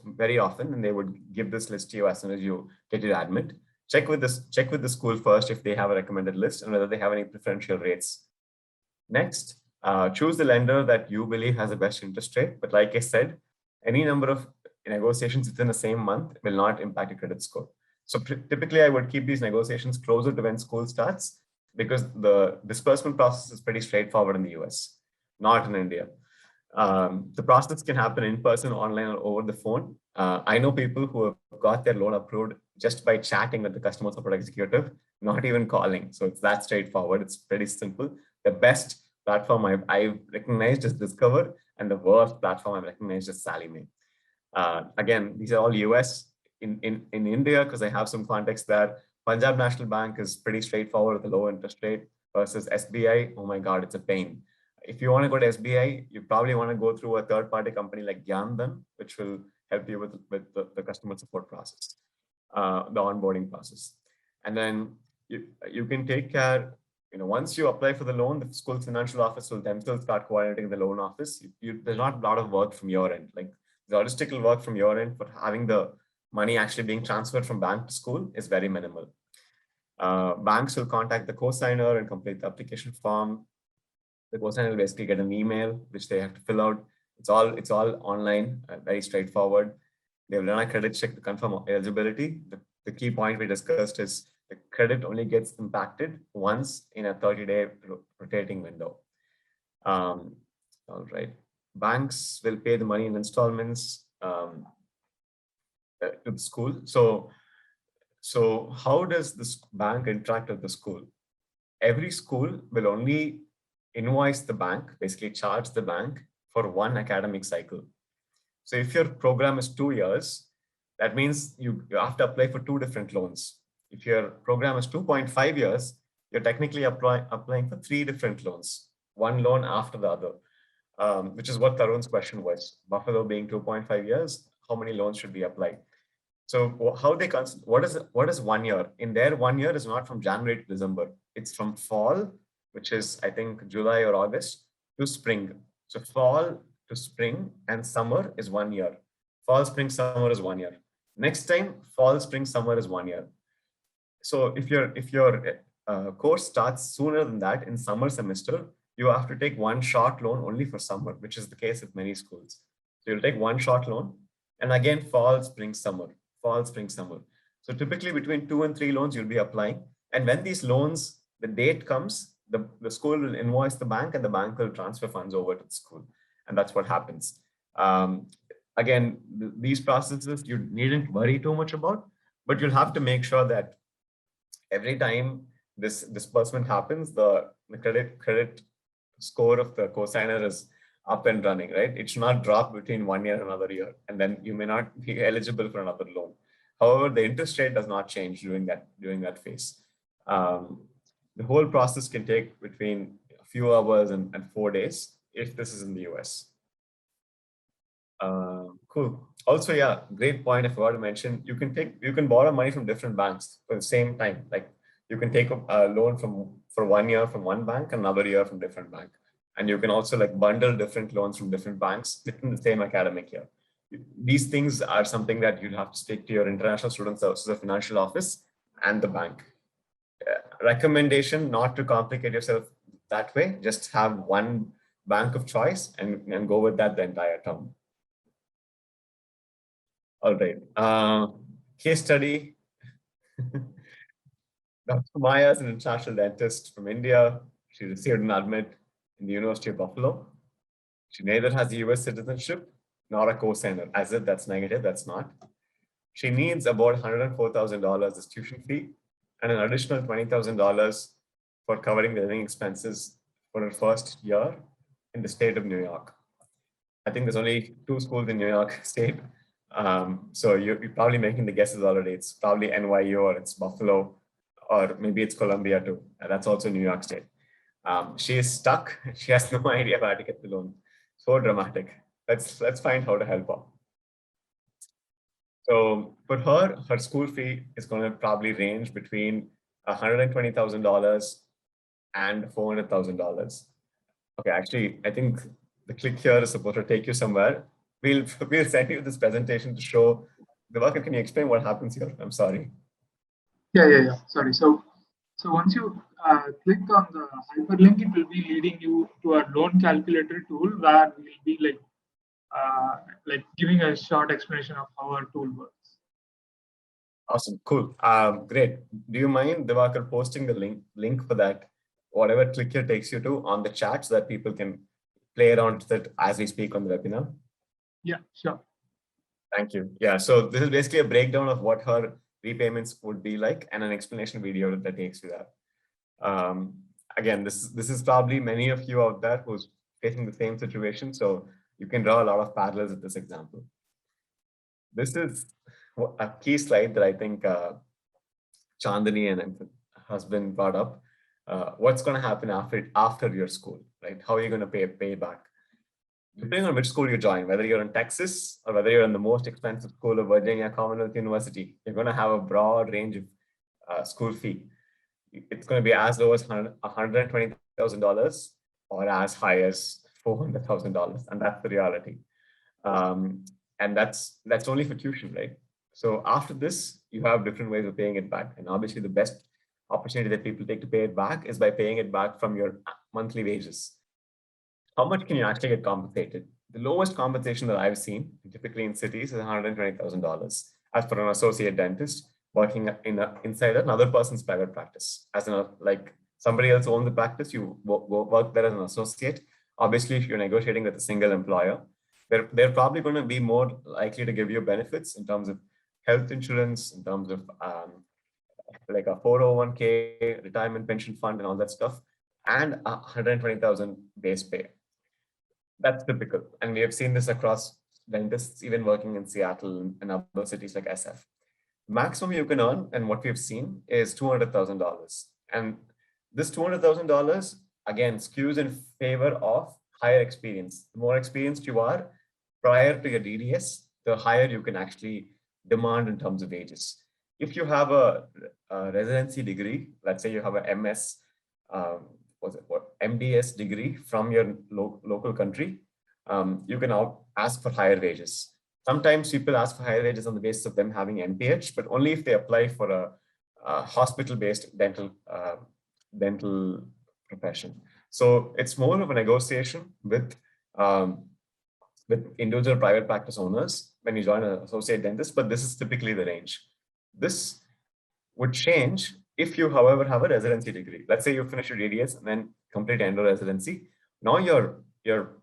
very often, and they would give this list to you as soon as you get your admit. Check with the school first if they have a recommended list and whether they have any preferential rates. Next, choose the lender that you believe has the best interest rate. But like I said, any number of negotiations within the same month will not impact your credit score. So typically, I would keep these negotiations closer to when school starts because the disbursement process is pretty straightforward in the US, not in India. The process can happen in person, online, or over the phone. I know people who have got their loan approved just by chatting with the customer support executive, not even calling. So it's that straightforward. It's pretty simple. The best platform I've recognized is Discover, and the worst platform I've recognized is SallyMe. Again, these are all US. In India, because I have some context there, Punjab National Bank is pretty straightforward with a low interest rate versus SBI. Oh my God, it's a pain. If you want to go to SBI, you probably want to go through a third-party company like Gyandan, which will help you with the customer support process, the onboarding process. And then you can take care, once you apply for the loan, the school financial office will themselves start coordinating the loan office. There's not a lot of work from your end. Like the logistical work from your end for having the money actually being transferred from bank to school is very minimal. Banks will contact the cosigner and complete the application form. The cosigner will basically get an email which they have to fill out. It's all online, very straightforward. They will run a credit check to confirm eligibility. The key point we discussed is the credit only gets impacted once in a 30-day rotating window. All right. Banks will pay the money in installments to the school. So how does this bank interact with the school? Every school will only invoice the bank, basically charge the bank for one academic cycle. So if your program is 2 years, that means you have to apply for 2 different loans. If your program is 2.5 years, you're technically applying for 3 different loans, one loan after the other, which is what Tarun's question was. Buffalo being 2.5 years, how many loans should we apply? So how they what is 1 year? In their 1 year is not from January to December. It's from fall, which is I think July or August, to spring. So fall to spring and summer is 1 year. Fall, spring, summer is 1 year. Next time, fall, spring, summer is 1 year. So if your course starts sooner than that in summer semester, you have to take one short loan only for summer, which is the case with many schools. So you'll take one short loan, and again fall, spring, summer, fall, spring, summer. So typically between 2 and 3 loans you'll be applying. And when these loans, the date comes, the school will invoice the bank and the bank will transfer funds over to the school. And that's what happens. Again, these processes you needn't worry too much about, but you'll have to make sure that every time this disbursement happens, the credit score of the cosigner is up and running, right? It should not drop between 1 year and another year, and then you may not be eligible for another loan. However, the interest rate does not change during that phase. The whole process can take between a few hours and 4 days if this is in the US. Cool. Also, yeah, great point. I forgot to mention, you can borrow money from different banks for the same time. Like you can take a loan for 1 year from one bank, another year from different bank. And you can also like bundle different loans from different banks within the same academic year. These things are something that you'd have to stick to your International Student Services or Financial Office and the bank. Recommendation not to complicate yourself that way. Just have one bank of choice and go with that the entire term. All right. Case study. Dr. Maya is an international dentist from India. She received an admit in the University of Buffalo. She neither has US citizenship nor a cosigner. As if that's negative, that's not. She needs about $104,000 as tuition fee and an additional $20,000 for covering the living expenses for her first year in the state of New York. I think there's only 2 schools in New York State. So you're probably making the guesses already. It's probably NYU or it's Buffalo, or maybe it's Columbia too. That's also New York State. She is stuck. She has no idea how to get the loan. So dramatic. Let's find how to help her. So for her school fee is going to probably range between $120,000 and $400,000. Okay, actually, I think the click here is supposed to take you somewhere. We'll send you this presentation to show. Devakar, can you explain what happens here? I'm sorry. Yeah. Sorry. So once you click on the hyperlink, it will be leading you to a loan calculator tool where we'll be like giving a short explanation of how our tool works. Awesome, cool, great. Do you mind, Devakar, posting the link for that, whatever click here takes you to, on the chat so that people can play around with it as we speak on the webinar? Yeah, sure. Thank you. Yeah, so this is basically a breakdown of what her repayments would be like and an explanation video that takes you there. again, this is probably many of you out there who's facing the same situation. So you can draw a lot of parallels with this example. This is a key slide that I think Chandani and her husband brought up. What's going to happen after your school, right? How are you going to pay back? Depending on which school you join, whether you're in Texas or whether you're in the most expensive school of Virginia Commonwealth University, you're going to have a broad range of school fee. It's going to be as low as $120,000 or as high as $400,000, and that's the reality. And that's only for tuition, right? So after this, you have different ways of paying it back, and obviously the best opportunity that people take to pay it back is by paying it back from your monthly wages. How much can you actually get compensated? The lowest compensation that I've seen, typically in cities, is $120,000 as for an associate dentist working inside another person's private practice. As like somebody else owns the practice, you work there as an associate. Obviously, if you're negotiating with a single employer, they're probably going to be more likely to give you benefits in terms of health insurance, in terms of like a 401k, retirement pension fund, and all that stuff, and 120,000 base pay. That's typical. And we have seen this across dentists, even working in Seattle and other cities like SF. Maximum you can earn, and what we've seen, is $200,000. And this $200,000, again, skews in favor of higher experience. The more experienced you are prior to your DDS, the higher you can actually demand in terms of wages. If you have a residency degree, let's say you have a MS, MDS degree from your local country, you can now ask for higher wages. Sometimes people ask for higher wages on the basis of them having MPH, but only if they apply for a hospital-based dental profession. So it's more of a negotiation with individual private practice owners when you join an associate dentist, but this is typically the range. This would change if you, however, have a residency degree. Let's say you finish your DDS and then complete endo residency. Now your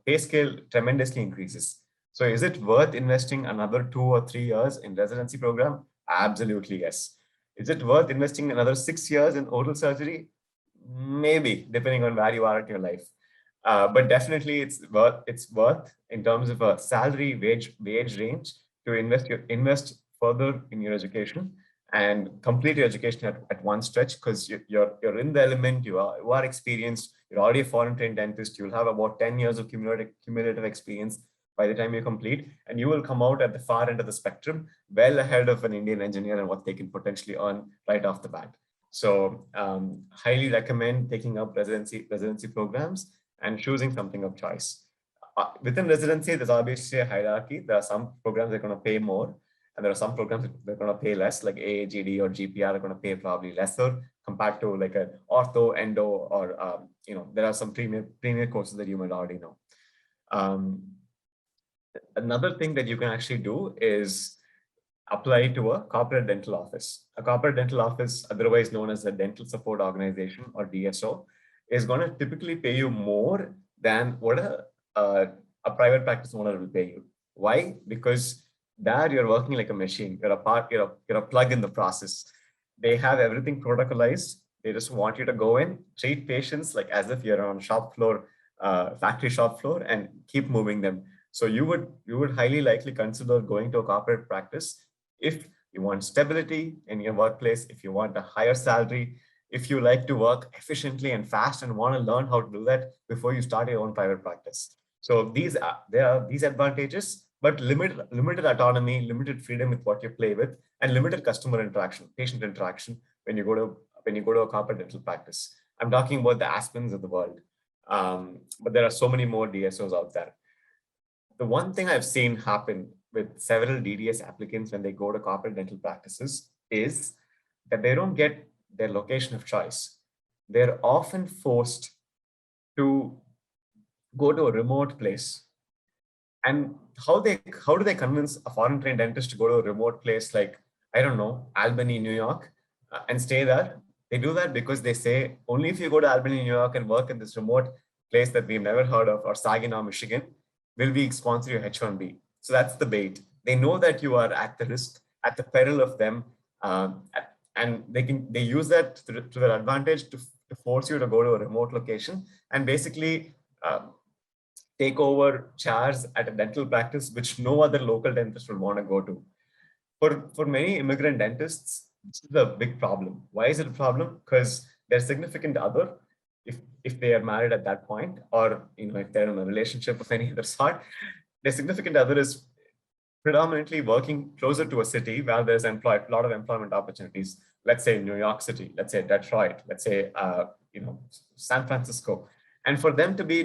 pay scale tremendously increases. So is it worth investing another 2 or 3 years in residency program? Absolutely, yes. Is it worth investing another 6 years in oral surgery? Maybe, depending on where you are in your life. But definitely it's worth in terms of a salary wage range to invest further in your education and complete your education at one stretch, because you're in the element, you are experienced, you're already a foreign trained dentist, you'll have about 10 years of cumulative experience by the time you complete, and you will come out at the far end of the spectrum, well ahead of an Indian engineer and what they can potentially earn right off the bat. So highly recommend taking up residency programs and choosing something of choice. Within residency, there's obviously a hierarchy. There are some programs that are going to pay more, and there are some programs that are going to pay less, like AAGD or GPR are going to pay probably lesser compared to like an ortho, endo, or there are some premier courses that you might already know. Another thing that you can actually do is apply to a corporate dental office. A corporate dental office, otherwise known as a dental support organization or DSO, is going to typically pay you more than what a private practice owner will pay you. Why? Because there you're working like a machine. You're a plug in the process. They have everything protocolized. They just want you to go in, treat patients like as if you're on shop floor, factory shop floor, and keep moving them. So you would highly likely consider going to a corporate practice if you want stability in your workplace, if you want a higher salary, if you like to work efficiently and fast and want to learn how to do that before you start your own private practice. So there are these advantages, but limited autonomy, limited freedom with what you play with, and limited customer interaction, patient interaction when you go to a corporate dental practice. I'm talking about the Aspens of the world, but there are so many more DSOs out there. The one thing I've seen happen with several DDS applicants when they go to corporate dental practices is that they don't get their location of choice. They're often forced to go to a remote place. And how do they convince a foreign trained dentist to go to a remote place like, I don't know, Albany, New York, and stay there? They do that because they say, only if you go to Albany, New York and work in this remote place that we've never heard of, or Saginaw, Michigan, will we sponsor your H-1B? So that's the bait. They know that you are at the risk, at the peril of them, and they use that to their advantage to to force you to go to a remote location and basically take over chairs at a dental practice, which no other local dentist would want to go to. For many immigrant dentists, this is a big problem. Why is it a problem? Because their significant other, if they are married at that point, or if they're in a relationship of any other sort, their significant other is predominantly working closer to a city where there's a lot of employment opportunities. Let's say New York City, let's say Detroit, let's say San Francisco, and for them to be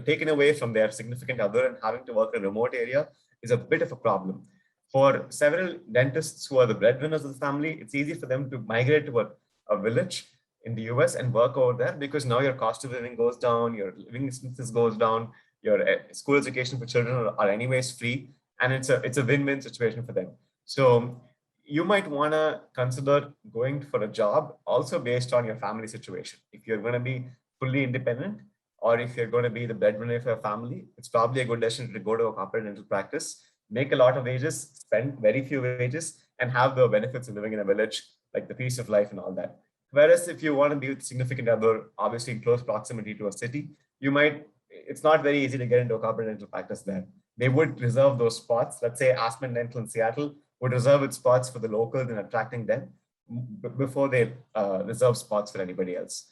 taken away from their significant other and having to work in a remote area is a bit of a problem. For several dentists who are the breadwinners of the family, it's easy for them to migrate to a village in the US and work over there, because now your cost of living goes down, your living expenses goes down, your school education for children are anyways free, and it's a win-win situation for them. So you might want to consider going for a job also based on your family situation. If you're going to be fully independent, or if you're going to be the breadwinner for your family, it's probably a good decision to go to a corporate dental practice, make a lot of wages, spend very few wages, and have the benefits of living in a village, like the peace of life and all that. Whereas if you want to be with significant other, obviously in close proximity to a city, it's not very easy to get into a corporate dental practice there. They would reserve those spots. Let's say Aspen Dental in Seattle would reserve its spots for the locals and attracting them before they reserve spots for anybody else.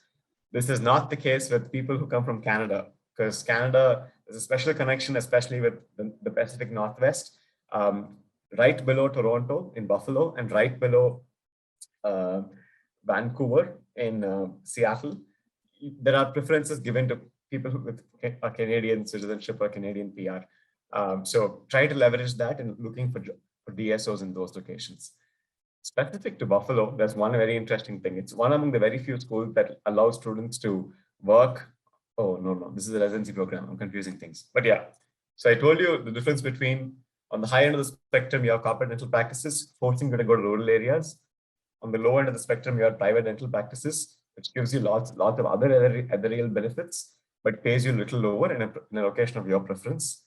This is not the case with people who come from Canada, because Canada is a special connection, especially with the Pacific Northwest, right below Toronto in Buffalo and right below Vancouver in Seattle. There are preferences given to people with a Canadian citizenship or Canadian PR. So try to leverage that in looking for DSOs in those locations. Specific to Buffalo, there's one very interesting thing. It's one among the very few schools that allow students to work. Oh, no, this is a residency program. I'm confusing things. But yeah, so I told you the difference between, on the high end of the spectrum, you have corporate dental practices forcing you to go to rural areas. On the low end of the spectrum, you have private dental practices, which gives you lots of other real benefits, but pays you a little lower in a location of your preference.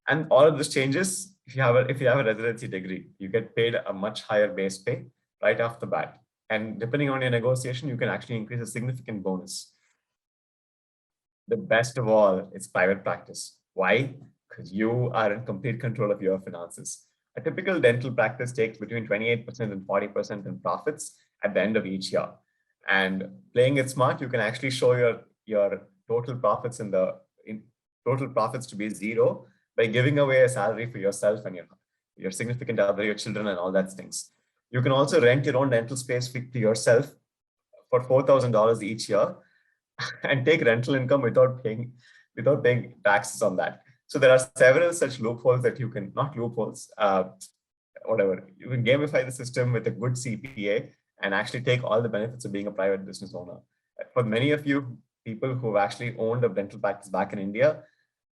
And all of this changes if you have a residency degree. You get paid a much higher base pay right off the bat. And depending on your negotiation, you can actually increase a significant bonus. The best of all, it's private practice. Why? Because you are in complete control of your finances. A typical dental practice takes between 28% and 40% in profits at the end of each year. And playing it smart, you can actually show your total profits total profits to be zero by giving away a salary for yourself and your significant other, your children, and all that things. You can also rent your own dental space to yourself for $4,000 each year and take rental income without paying taxes on that. So there are several such loopholes that you can, not loopholes, whatever. You can gamify the system with a good CPA and actually take all the benefits of being a private business owner. For many of you people who've actually owned a dental practice back in India,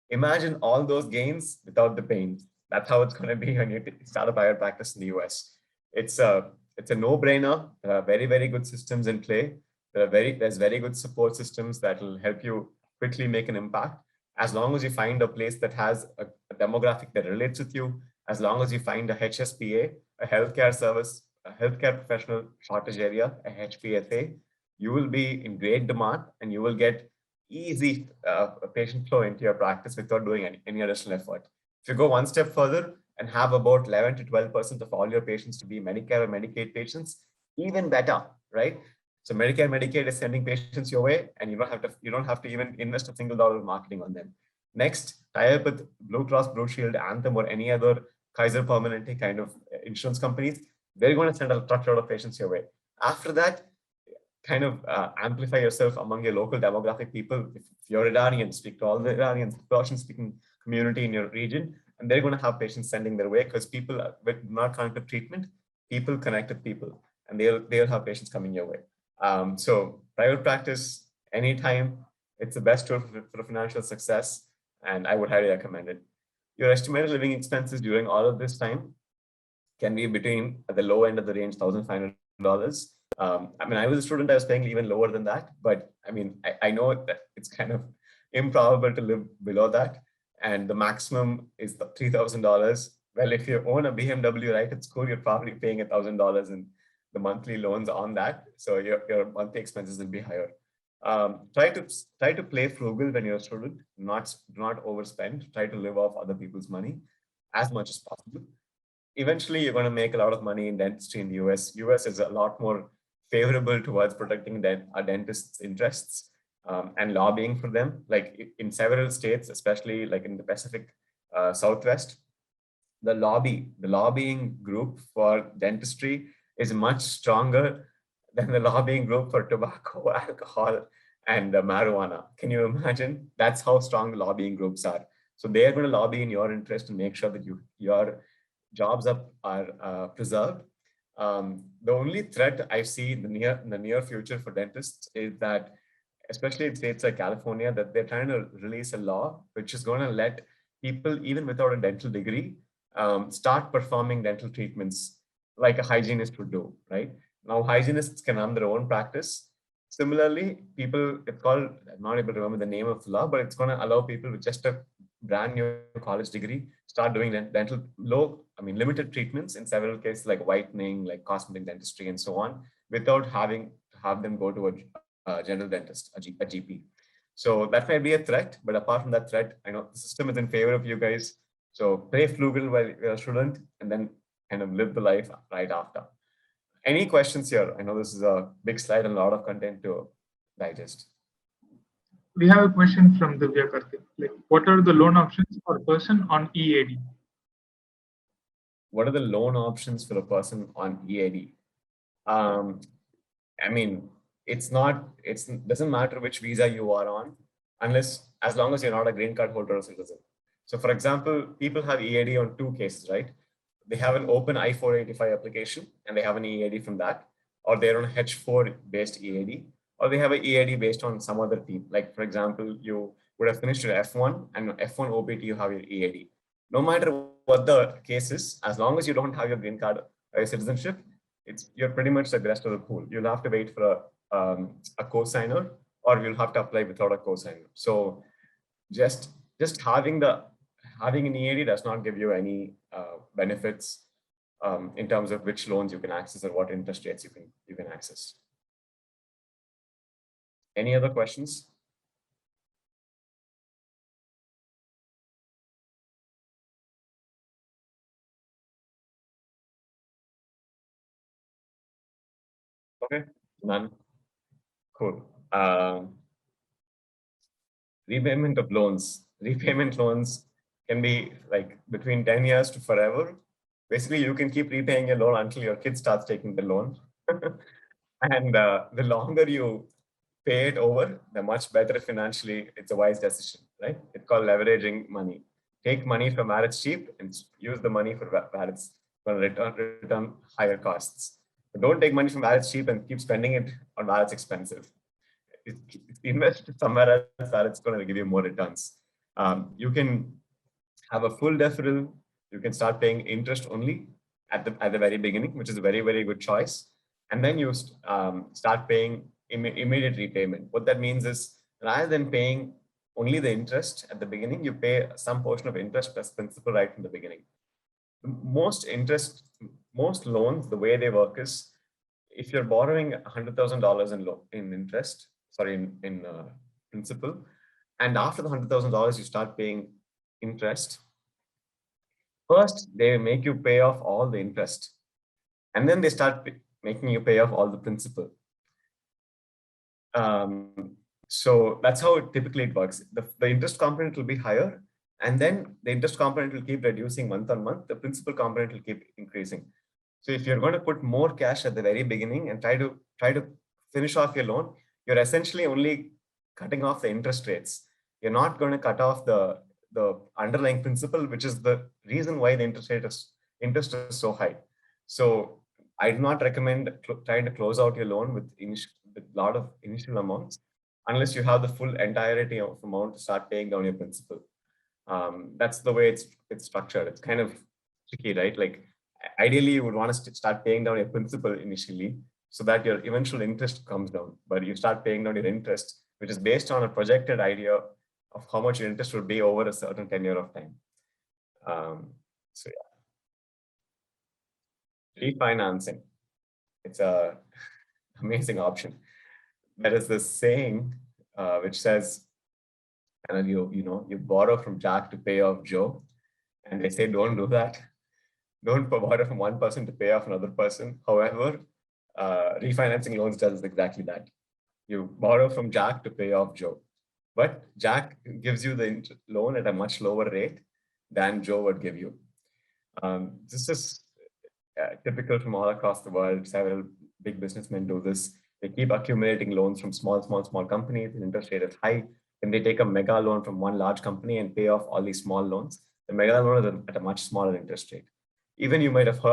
imagine all those gains without the pain. That's how it's going to be when you start a private practice in the US. It's a no-brainer. There are very, very good systems in play. There's very good support systems that will help you quickly make an impact. As long as you find a place that has a demographic that relates with you, as long as you find a HSPA, a healthcare service, a healthcare professional shortage area, a HPSA, you will be in great demand and you will get easy patient flow into your practice without doing any additional effort. If you go one step further and have about 11 to 12% of all your patients to be Medicare or Medicaid patients, even better, right? So Medicare, Medicaid is sending patients your way, and you don't have to even invest a single dollar in marketing on them. Next, tie up with Blue Cross Blue Shield, Anthem, or any other Kaiser Permanente kind of insurance companies. They're going to send a truckload of patients your way. After that, kind of amplify yourself among your local demographic people. If you're Iranian, speak to all the Iranians, Persian-speaking community in your region, and they're going to have patients sending their way, because people with not connected treatment, people connect with people, and they'll have patients coming your way. So private practice, anytime, it's the best tool for financial success, and I would highly recommend it. Your estimated living expenses during all of this time can be between, at the low end of the range, $1,500. I mean, I was a student, I was paying even lower than that, but I mean, I know that it's kind of improbable to live below that. And the maximum is $3,000. Well, if you own a BMW right at school, you're probably paying $1,000 in the monthly loans on that. So your monthly expenses will be higher. Try to play frugal when you're a student, do not overspend, try to live off other people's money as much as possible. Eventually, you're going to make a lot of money in dentistry in the US. US is a lot more favorable towards protecting a dentist's interests and lobbying for them. Like in several states, especially like in the Pacific Southwest, the lobbying group for dentistry is much stronger than the lobbying group for tobacco, alcohol, and marijuana. Can you imagine? That's how strong the lobbying groups are. So they're going to lobby in your interest to make sure that your jobs are preserved. The only threat I see in the near future for dentists is that, especially in states like California, that they're trying to release a law which is going to let people, even without a dental degree, start performing dental treatments like a hygienist would do, right? Now, hygienists can run their own practice. Similarly, people, it's called, I'm not able to remember the name of the law, but it's going to allow people with just a brand new college degree start doing dental limited treatments in several cases, like whitening, like cosmetic dentistry, and so on, without having to have them go to a general dentist, a GP. So that might be a threat, but apart from that threat, I know the system is in favor of you guys. So play frugal while you're a student, and then kind of live the life right after. Any questions here? I know this is a big slide and a lot of content to digest. We have a question from Divya Karthik. Like, what are the loan options for a person on EAD? What are the loan options for a person on EAD? I mean, it doesn't matter which visa you are on, as long as you're not a green card holder or citizen. So for example, people have EAD on two cases, right? They have an open I-485 application and they have an EAD from that, or they're on a H4 based EAD, or they have an EAD based on some other team. Like for example, you would have finished your F1 and F1 OPT, you have your EAD. No matter what the case is, as long as you don't have your green card or your citizenship, you're pretty much like the rest of the pool. You'll have to wait for a cosigner, or you'll have to apply without a cosigner. So just having an EAD does not give you any benefits in terms of which loans you can access or what interest rates you can access. Any other questions? Okay, none. Cool. Repayment of loans. Repayment loans can be like between 10 years to forever. Basically, you can keep repaying your loan until your kid starts taking the loan. And the longer you pay it over, the much better financially. It's a wise decision, right? It's called leveraging money. Take money from where it's cheap and use the money for where it's going to return higher costs. But don't take money from where it's cheap and keep spending it on where it's expensive. Invest somewhere else where it's going to give you more returns. You can have a full deferral. You can start paying interest only at the very beginning, which is a very, very good choice. And then you start paying immediate repayment. What that means is, rather than paying only the interest at the beginning, you pay some portion of interest plus principal right from the beginning. Most loans, the way they work is, if you're borrowing $100,000 in interest, in principal, and after the $100,000 you start paying interest, first they make you pay off all the interest, and then they start making you pay off all the principal. So that's how typically it works. The interest component will be higher, and then the interest component will keep reducing month on month. The principal component will keep increasing. So if you're going to put more cash at the very beginning and try to finish off your loan, you're essentially only cutting off the interest rates. You're not going to cut off the underlying principal, which is the reason why the interest is so high. So I do not recommend trying to close out your loan with a lot of initial amounts unless you have the full entirety of amount to start paying down your principal. That's the way it's structured. It's kind of tricky, right? Like ideally you would want to start paying down your principal initially so that your eventual interest comes down, but you start paying down your interest, which is based on a projected idea of how much your interest would be over a certain tenure of time. So yeah. Refinancing. it's a amazing option. There is this saying which says, and you borrow from Jack to pay off Joe, and they say don't do that. Don't borrow from one person to pay off another person. However, refinancing loans does exactly that. You borrow from Jack to pay off Joe, but Jack gives you the loan at a much lower rate than Joe would give you. This is typical from all across the world. Several big businessmen do this. They keep accumulating loans from small companies. The interest rate is high. Then they take a mega loan from one large company and pay off all these small loans. The mega loan is at a much smaller interest rate. Even you might have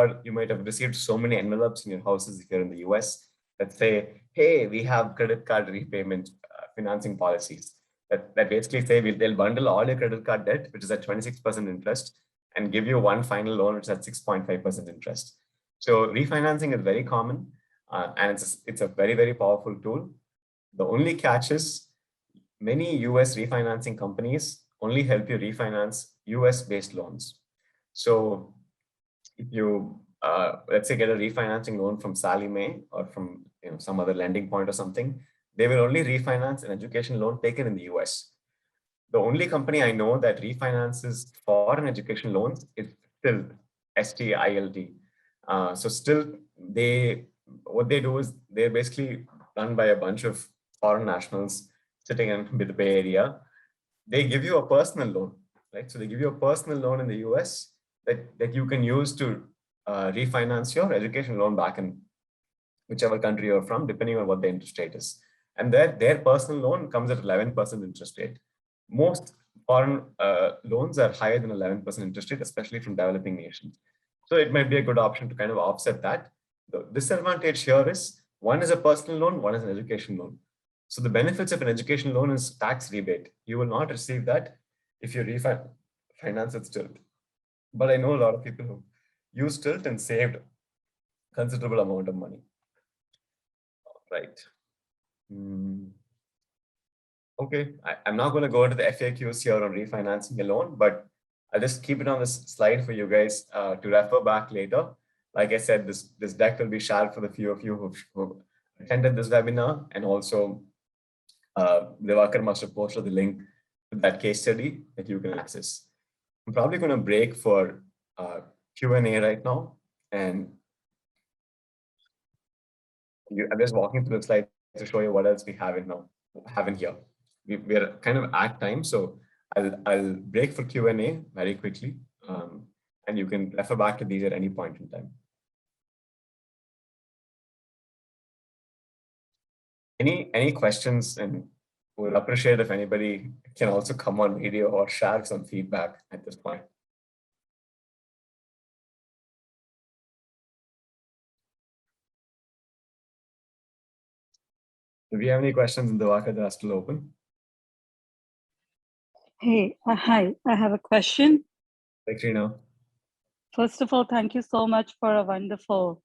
received so many envelopes in your houses if you're in the US that say, hey, we have credit card repayment financing policies that basically say they'll bundle all your credit card debt, which is at 26% interest, and give you one final loan, which is at 6.5% interest. So refinancing is very common, and it's a very, very powerful tool. The only catch is many US refinancing companies only help you refinance US-based loans. So if you, let's say, get a refinancing loan from Sallie Mae or from some other lending point or something, they will only refinance an education loan taken in the US. The only company I know that refinances foreign education loans is STILT, S-T-I-L-T. So STILT, what they do is they're basically run by a bunch of foreign nationals sitting in the Bay Area. They give you a personal loan, right? So they give you a personal loan in the US that you can use to refinance your education loan back in whichever country you're from, depending on what the interest rate is. And their personal loan comes at 11% interest rate. Most foreign loans are higher than 11% interest rate, especially from developing nations. So it might be a good option to kind of offset that. The disadvantage here is one is a personal loan, one is an education loan. So the benefits of an education loan is tax rebate. You will not receive that if you refinance at STILT. But I know a lot of people who used STILT and saved considerable amount of money. Right. Okay, I'm not going to go into the FAQs here on refinancing a loan, but I'll just keep it on this slide for you guys to refer back later. Like I said, this deck will be shared for the few of you who attended this webinar, and also Devakar must have posted the link to that case study that you can access. I'm probably going to break for Q&A right now, and I'm just walking through the slide to show you what else we have in here. We're kind of at time, so I'll break for Q&A very quickly, and you can refer back to these at any point in time. Any questions, and we'll appreciate if anybody can also come on video or share some feedback at this point. Do we have any questions in the Devakar that are still open? Hey, hi, I have a question. Thanks, Rina. First of all, thank you so much for a wonderful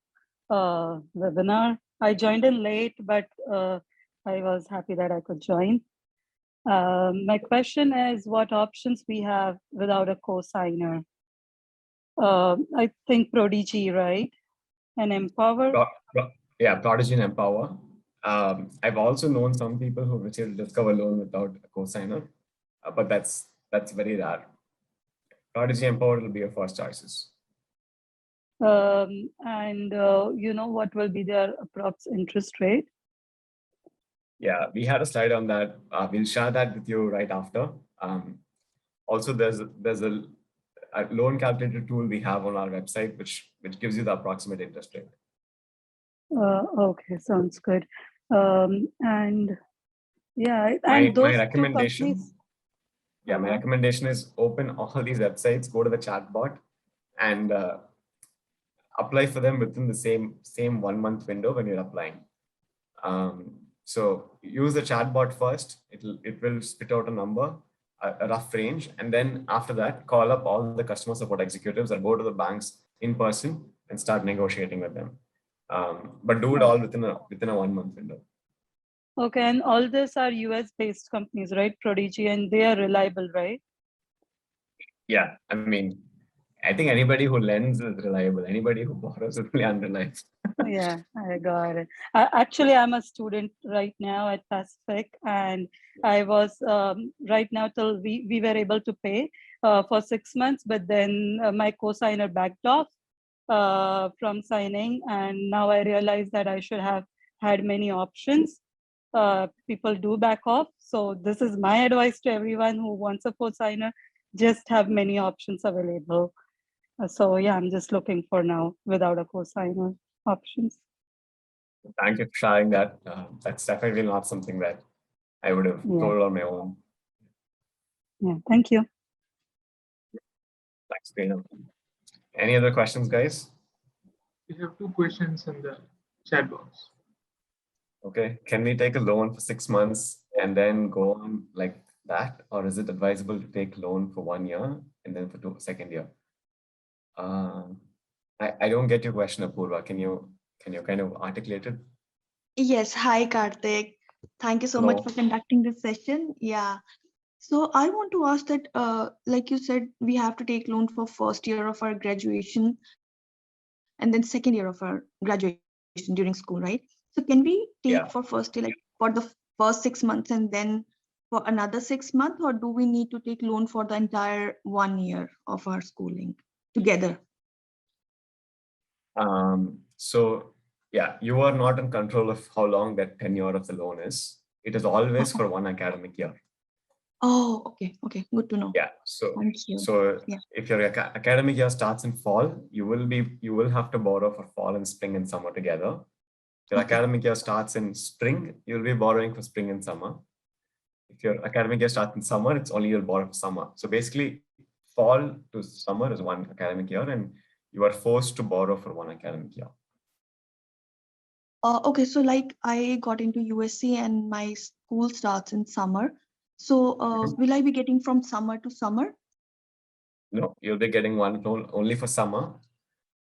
webinar. I joined in late, but I was happy that I could join. My question is what options we have without a cosigner? I think Prodigy, right? And Empower? Yeah, Prodigy and Empower. I've also known some people who received a Discover loan without a cosigner, but that's very rare. Prodigy and Empower will be your first choices. And you know what will be their approx interest rate? Yeah, we had a slide on that. We'll share that with you right after. Also, there's a loan calculator tool we have on our website, which gives you the approximate interest rate. Okay, sounds good. And yeah, and my recommendation. Yeah, my Uh-huh. recommendation is open all these websites, go to the chatbot, and apply for them within the same 1 month window when you're applying. So use the chatbot first. It will spit out a number, a rough range, and then after that, call up all the customer support executives or go to the banks in person and start negotiating with them. But do it all within a 1 month window. Okay, and all this are US-based companies, right? Prodigy, and they are reliable, right? Yeah, I mean, I think anybody who lends is reliable. Anybody who borrows is really unreliable. Yeah, I got it. Actually, I'm a student right now at Pacific, and I was right now till we were able to pay for 6 months, but then my cosigner backed off from signing, and now I realize that I should have had many options. People do back off, so this is my advice to everyone who wants a cosigner: just have many options available. So yeah, I'm just looking for now without a cosigner options. Thank you for sharing that. That's definitely not something that I would have told on my own. Yeah, thank you. Thanks, Dana. Any other questions, guys? We have 2 questions in the chat box. Okay, can we take a loan for 6 months and then go on like that? Or is it advisable to take loan for 1 year and then for the second year? I don't get your question, Apurva. Can you kind of articulate it? Yes, hi Karthik. Thank you so much for conducting this session. Yeah. So I want to ask that, like you said, we have to take loan for first year of our graduation and then second year of our graduation during school, right? So can we take for first year, like for the first 6 months and then for another 6 months, or do we need to take loan for the entire 1 year of our schooling together? So yeah, you are not in control of how long that tenure of the loan is. It is always for 1 academic year. Oh, okay. Okay, good to know. Yeah. So thank you. So if your academic year starts in fall, you will have to borrow for fall and spring and summer together. If your academic year starts in spring, you'll be borrowing for spring and summer. If your academic year starts in summer, it's only you'll borrow for summer. So basically, fall to summer is 1 academic year, and you are forced to borrow for 1 academic year. Okay, so like I got into USC and my school starts in summer. So will I be getting from summer to summer? No, you'll be getting 1 loan only for summer,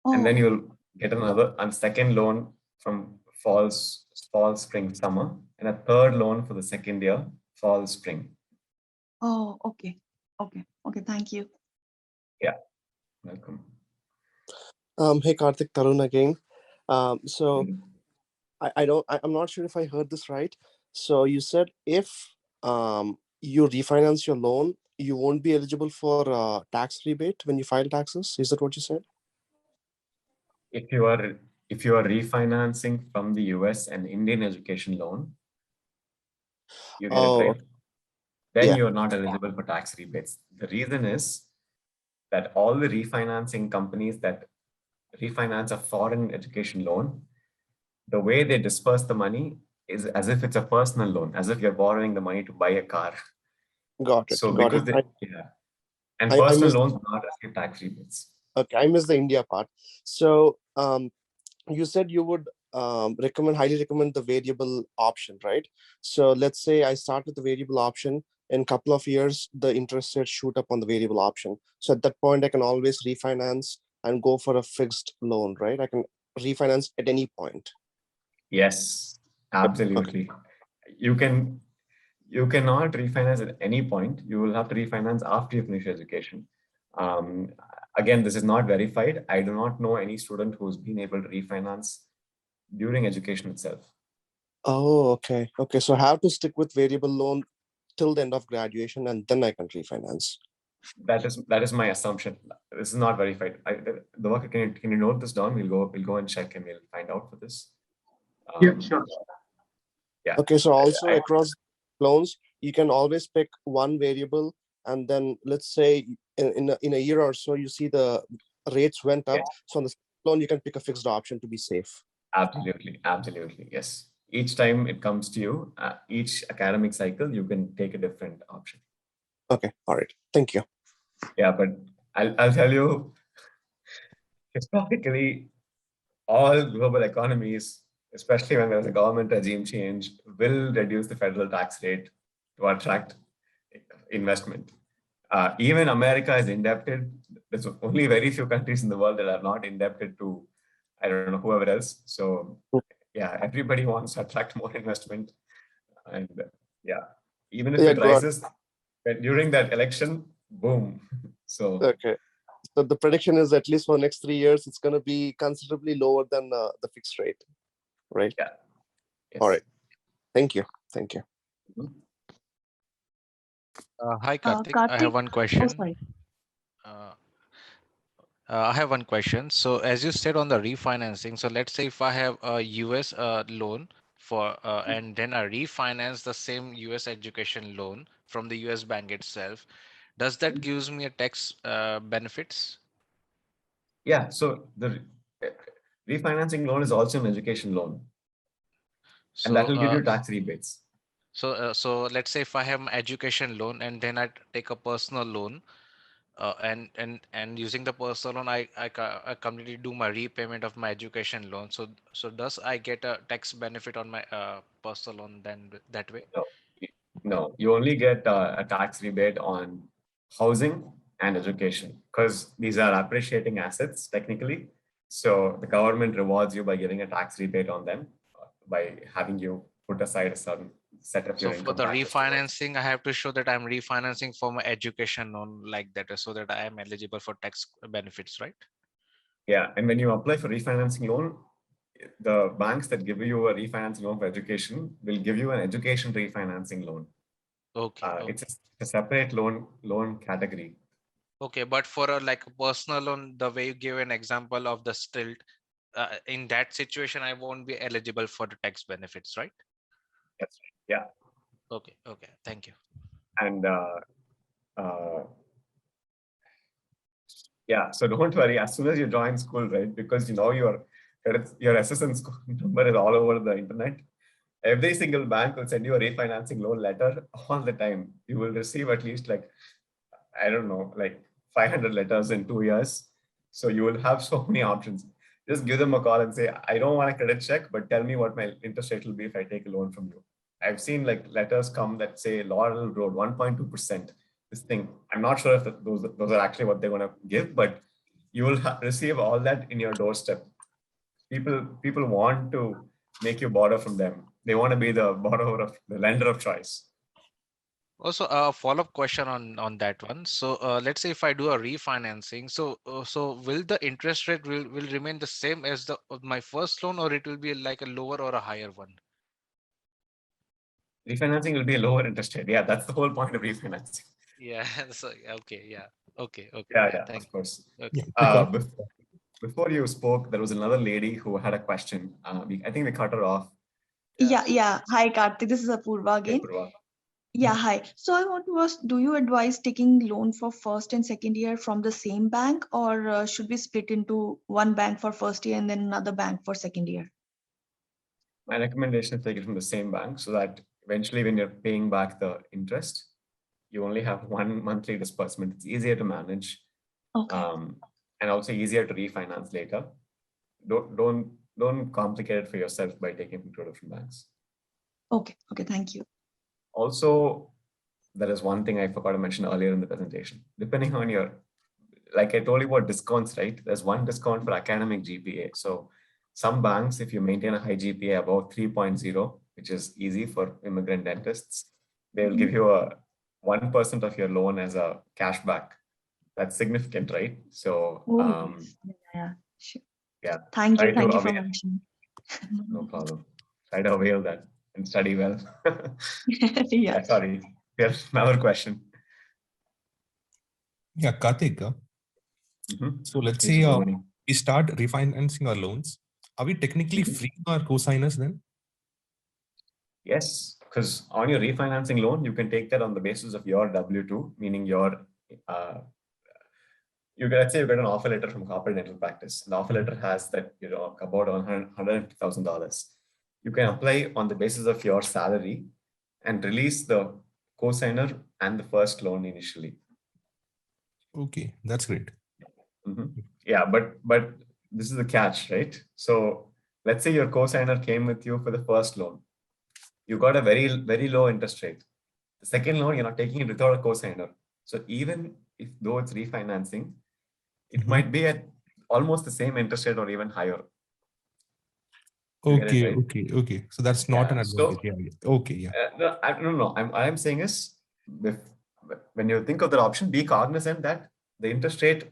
and then you'll get a second loan from fall, spring, summer, and a third loan for the second year, fall, spring. Oh, okay. Okay. Okay. Thank you. Yeah, welcome. Hey, Karthik, Tarun again. So I'm not sure if I heard this right. So you said if you refinance your loan, you won't be eligible for tax rebate when you file taxes. Is that what you said? If you are refinancing from the US an Indian education loan, you get it right. Then you are not eligible for tax rebates. The reason is that all the refinancing companies that refinance a foreign education loan, the way they disperse the money is as if it's a personal loan, as if you're borrowing the money to buy a car. Got it. So Got because it. And personal loans do not receive tax rebates. Okay, I missed the India part. So you said you would highly recommend the variable option, right? So let's say I start with the variable option. In a couple of years, the interest rates shoot up on the variable option. So at that point, I can always refinance and go for a fixed loan, right? I can refinance at any point. Yes, absolutely. Okay. You cannot refinance at any point. You will have to refinance after you finish education. Again, this is not verified. I do not know any student who's been able to refinance during education itself. Oh, okay. Okay, so I have to stick with variable loan till the end of graduation, and then I can refinance. That is my assumption. This is not verified. The worker, can you note this down? We'll go and check and we'll find out for this. Yeah, sure. Yeah. Okay, so also across loans, you can always pick one variable, and then let's say in a year or so, you see the rates went up. So on the loan, you can pick a fixed option to be safe. Absolutely, absolutely, yes. Each time it comes to you, each academic cycle, you can take a different option. Okay, all right, thank you. Yeah, but I'll tell you, historically, all global economies, especially when there's a government regime change, will reduce the federal tax rate to attract investment. Even America is indebted. There's only very few countries in the world that are not indebted to, I don't know, whoever else. So yeah, everybody wants to attract more investment. And yeah, even if it rises, during that election, boom. So okay. So the prediction is at least for the next 3 years, it's going to be considerably lower than the fixed rate, right? Yeah. Yes. All right. Thank you. Thank you. Hi, Karthik. I Karthik? have one question. Oh, sorry. I have one question. So as you said on the refinancing, so let's say if I have a US loan for and then I refinance the same US education loan from the US bank itself, does that gives me a tax benefits? Yeah. So the refinancing loan is also an education loan, So and that will give you tax rebates. so let's say if I have an education loan and then I take a personal loan, and using the personal loan, I completely do my repayment of my education loan. So does I get a tax benefit on my personal loan then that way? No, you only get a tax rebate on housing and education because these are appreciating assets technically. So the government rewards you by giving a tax rebate on them by having you put aside a certain set of your So for income the taxes towards. refinancing, I have to show that I'm refinancing for my education loan like that, so that I am eligible for tax benefits, right? Yeah, and when you apply for refinancing loan, the banks that give you a refinancing loan for education will give you an education refinancing loan. Okay. It's a separate loan category. Okay, but for a like a personal loan, the way you give an example of the stilt, in that situation, I won't be eligible for the tax benefits, right? That's right. Yeah. Okay. Okay. Thank you. And yeah, so don't worry. As soon as you join school, right? Because you know your SSN score number is all over the internet. Every single bank will send you a refinancing loan letter all the time. You will receive at least like, I don't know, like 500 letters in 2 years. So you will have so many options. Just give them a call and say, I don't want a credit check, but tell me what my interest rate will be if I take a loan from you. I've seen like letters come that say Laurel Road 1.2%. This thing, I'm not sure if those are actually what they're going to give, but you will receive all that in your doorstep. People want to make you borrow from them. They want to be the borrower of the lender of choice. Also, a follow-up question on that one. So let's say if I do a refinancing, so will the interest rate will remain the same as the my first loan, or it will be like a lower or a higher one? Refinancing will be a lower interest rate. Yeah, that's the whole point of refinancing. Yeah. So okay. Yeah. Okay. Okay. Yeah, Thank of course. you. Yeah. Before you spoke, there was another lady who had a question. I think we cut her off. Yeah. Hi, Karthik. This is Apurva again. Purva. Yeah, hi. So I want to ask, do you advise taking loan for first and second year from the same bank, or should we split into one bank for first year and then another bank for second year? My recommendation is take it from the same bank so that eventually when you're paying back the interest, you only have one monthly disbursement. It's easier to manage. Okay. And also easier to refinance later. Don't complicate it for yourself by taking from two different banks. Okay, thank you. Also, there is one thing I forgot to mention earlier in the presentation. Depending on your, like I told you about discounts, right? There's one discount for academic GPA. So some banks, if you maintain a high GPA above 3.0, which is easy for immigrant dentists, they will give you a 1% of your loan as a cashback. That's significant, right? So Yeah, sure. Yeah. Thank you for mentioning. No problem. Try to avail that and study well. Yeah. Sorry. Here's another question. Yeah, Karthik. So let's say we start refinancing our loans. Are we technically free our cosigners then? Yes, because on your refinancing loan, you can take that on the basis of your W-2, meaning your let's say you get an offer letter from Caapid Dental Practice. The offer letter has that about $150,000. You can apply on the basis of your salary and release the cosigner and the first loan initially. Okay, that's great. Yeah, but this is the catch, right? So let's say your cosigner came with you for the first loan. You got a very, very low interest rate. The second loan, you're not taking it without a cosigner. So even though it's refinancing, it might be at almost the same interest rate or even higher. Okay, right? Okay. So that's not an advantage. So, okay, yeah. No, I'm saying is, when you think of the option, be cognizant that the interest rate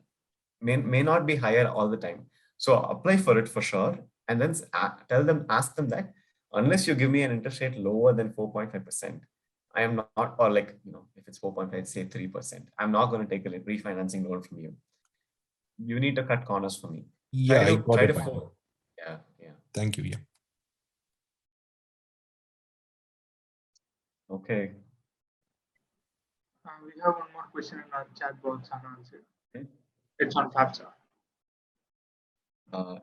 may not be higher all the time. So apply for it for sure. And then ask them that unless you give me an interest rate lower than 4.5%, I am not, or like, if it's 4.5, say 3%, I'm not going to take a refinancing loan from you. You need to cut corners for me. Yeah, I got it. Yeah. Thank you. Yeah. Okay. We have one more question in our chat box unanswered. Okay. It's on FAFSA.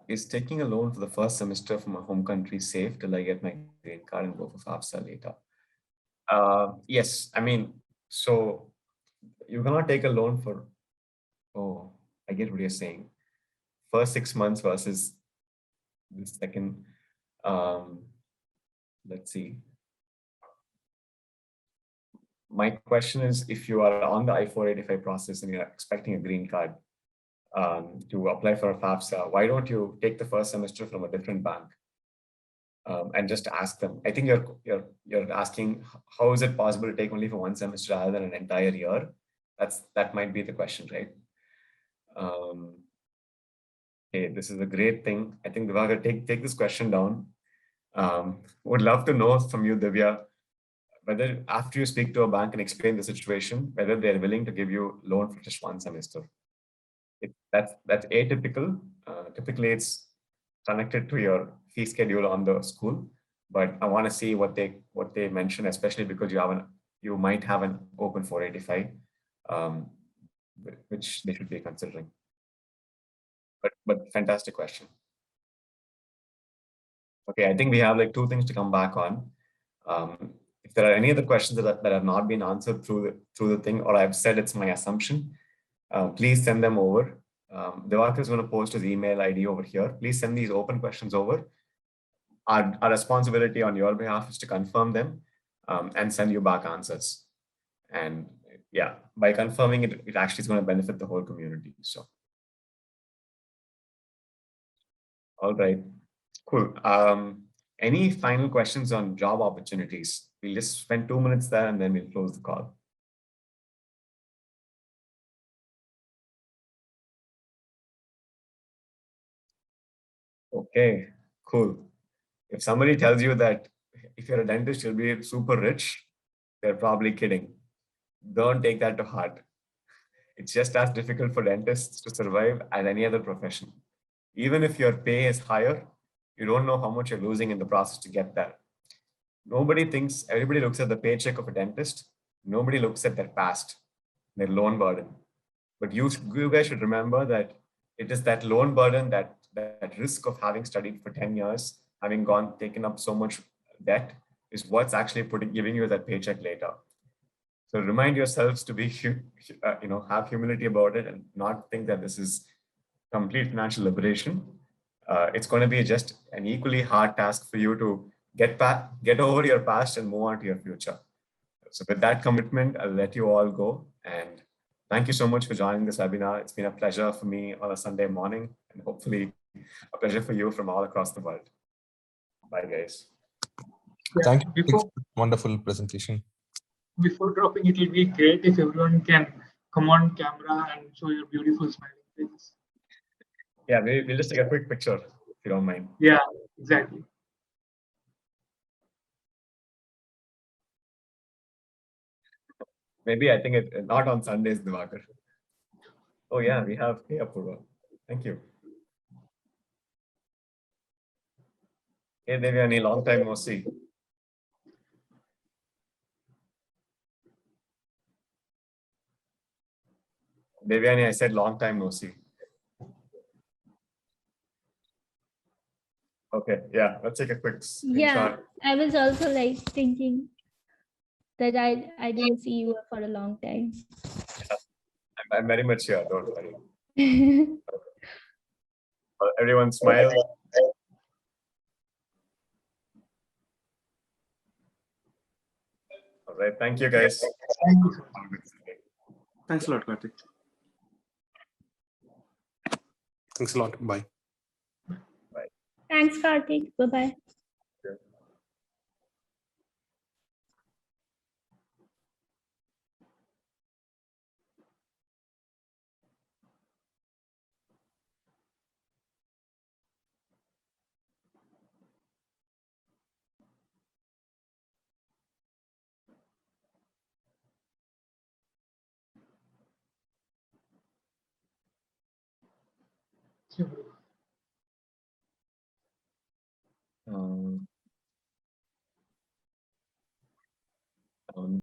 Is taking a loan for the first semester from my home country safe till I get my green card and go for FAFSA later? Yes, I mean, so you cannot take a loan for, I get what you're saying. First 6 months versus the second, let's see. My question is, if you are on the I-485 process and you're expecting a green card to apply for a FAFSA, why don't you take the first semester from a different bank and just ask them? I think you're asking, how is it possible to take only for one semester rather than an entire year? That might be the question, right? Okay, this is a great thing. I think Divakar, take this question down. Would love to know from you, Divya, whether after you speak to a bank and explain the situation, whether they're willing to give you a loan for just one semester. That's atypical. Typically, it's connected to your fee schedule on the school, but I want to see what they mention, especially because you might have an open 485, which they should be considering. But fantastic question. Okay, I think we have like 2 things to come back on. If there are any other questions that have not been answered through the thing, or I've said it's my assumption, please send them over. Divakar is going to post his email ID over here. Please send these open questions over. Our responsibility on your behalf is to confirm them and send you back answers. And yeah, by confirming it, it actually is going to benefit the whole community. So, all right, cool. Any final questions on job opportunities? We'll just spend 2 minutes there and then we'll close the call. Okay, cool. If somebody tells you that if you're a dentist, you'll be super rich, they're probably kidding. Don't take that to heart. It's just as difficult for dentists to survive as any other profession. Even if your pay is higher, you don't know how much you're losing in the process to get there. Everybody looks at the paycheck of a dentist. Nobody looks at their past, their loan burden. But you guys should remember that it is that loan burden, that risk of having studied for 10 years, having taken up so much debt, is what's actually giving you that paycheck later. So remind yourselves to be, have humility about it and not think that this is complete financial liberation. It's going to be just an equally hard task for you to get over your past and move on to your future. So with that commitment, I'll let you all go. And thank you so much for joining this webinar. It's been a pleasure for me on a Sunday morning, and hopefully a pleasure for you from all across the world. Bye, guys. Yeah, thank you. Wonderful presentation. Before dropping, it will be great if everyone can come on camera and show your beautiful smiling faces. Yeah, we'll just take a quick picture, if you don't mind. Yeah, exactly. Maybe I think it's not on Sundays, Divakar. Oh yeah, we have Apurva. Thank you. Hey, Devyani, long time no see. Devyani, I said long time no see. Okay, yeah, let's take a quick screenshot. Yeah, I was also like thinking that I didn't see you for a long time. I'm very much here, don't worry. Everyone smile. All right, thank you guys. Thank you. Thanks a lot, Karthik. Thanks a lot. Bye. Bye. Thanks, Karthik. Bye-bye. Sure.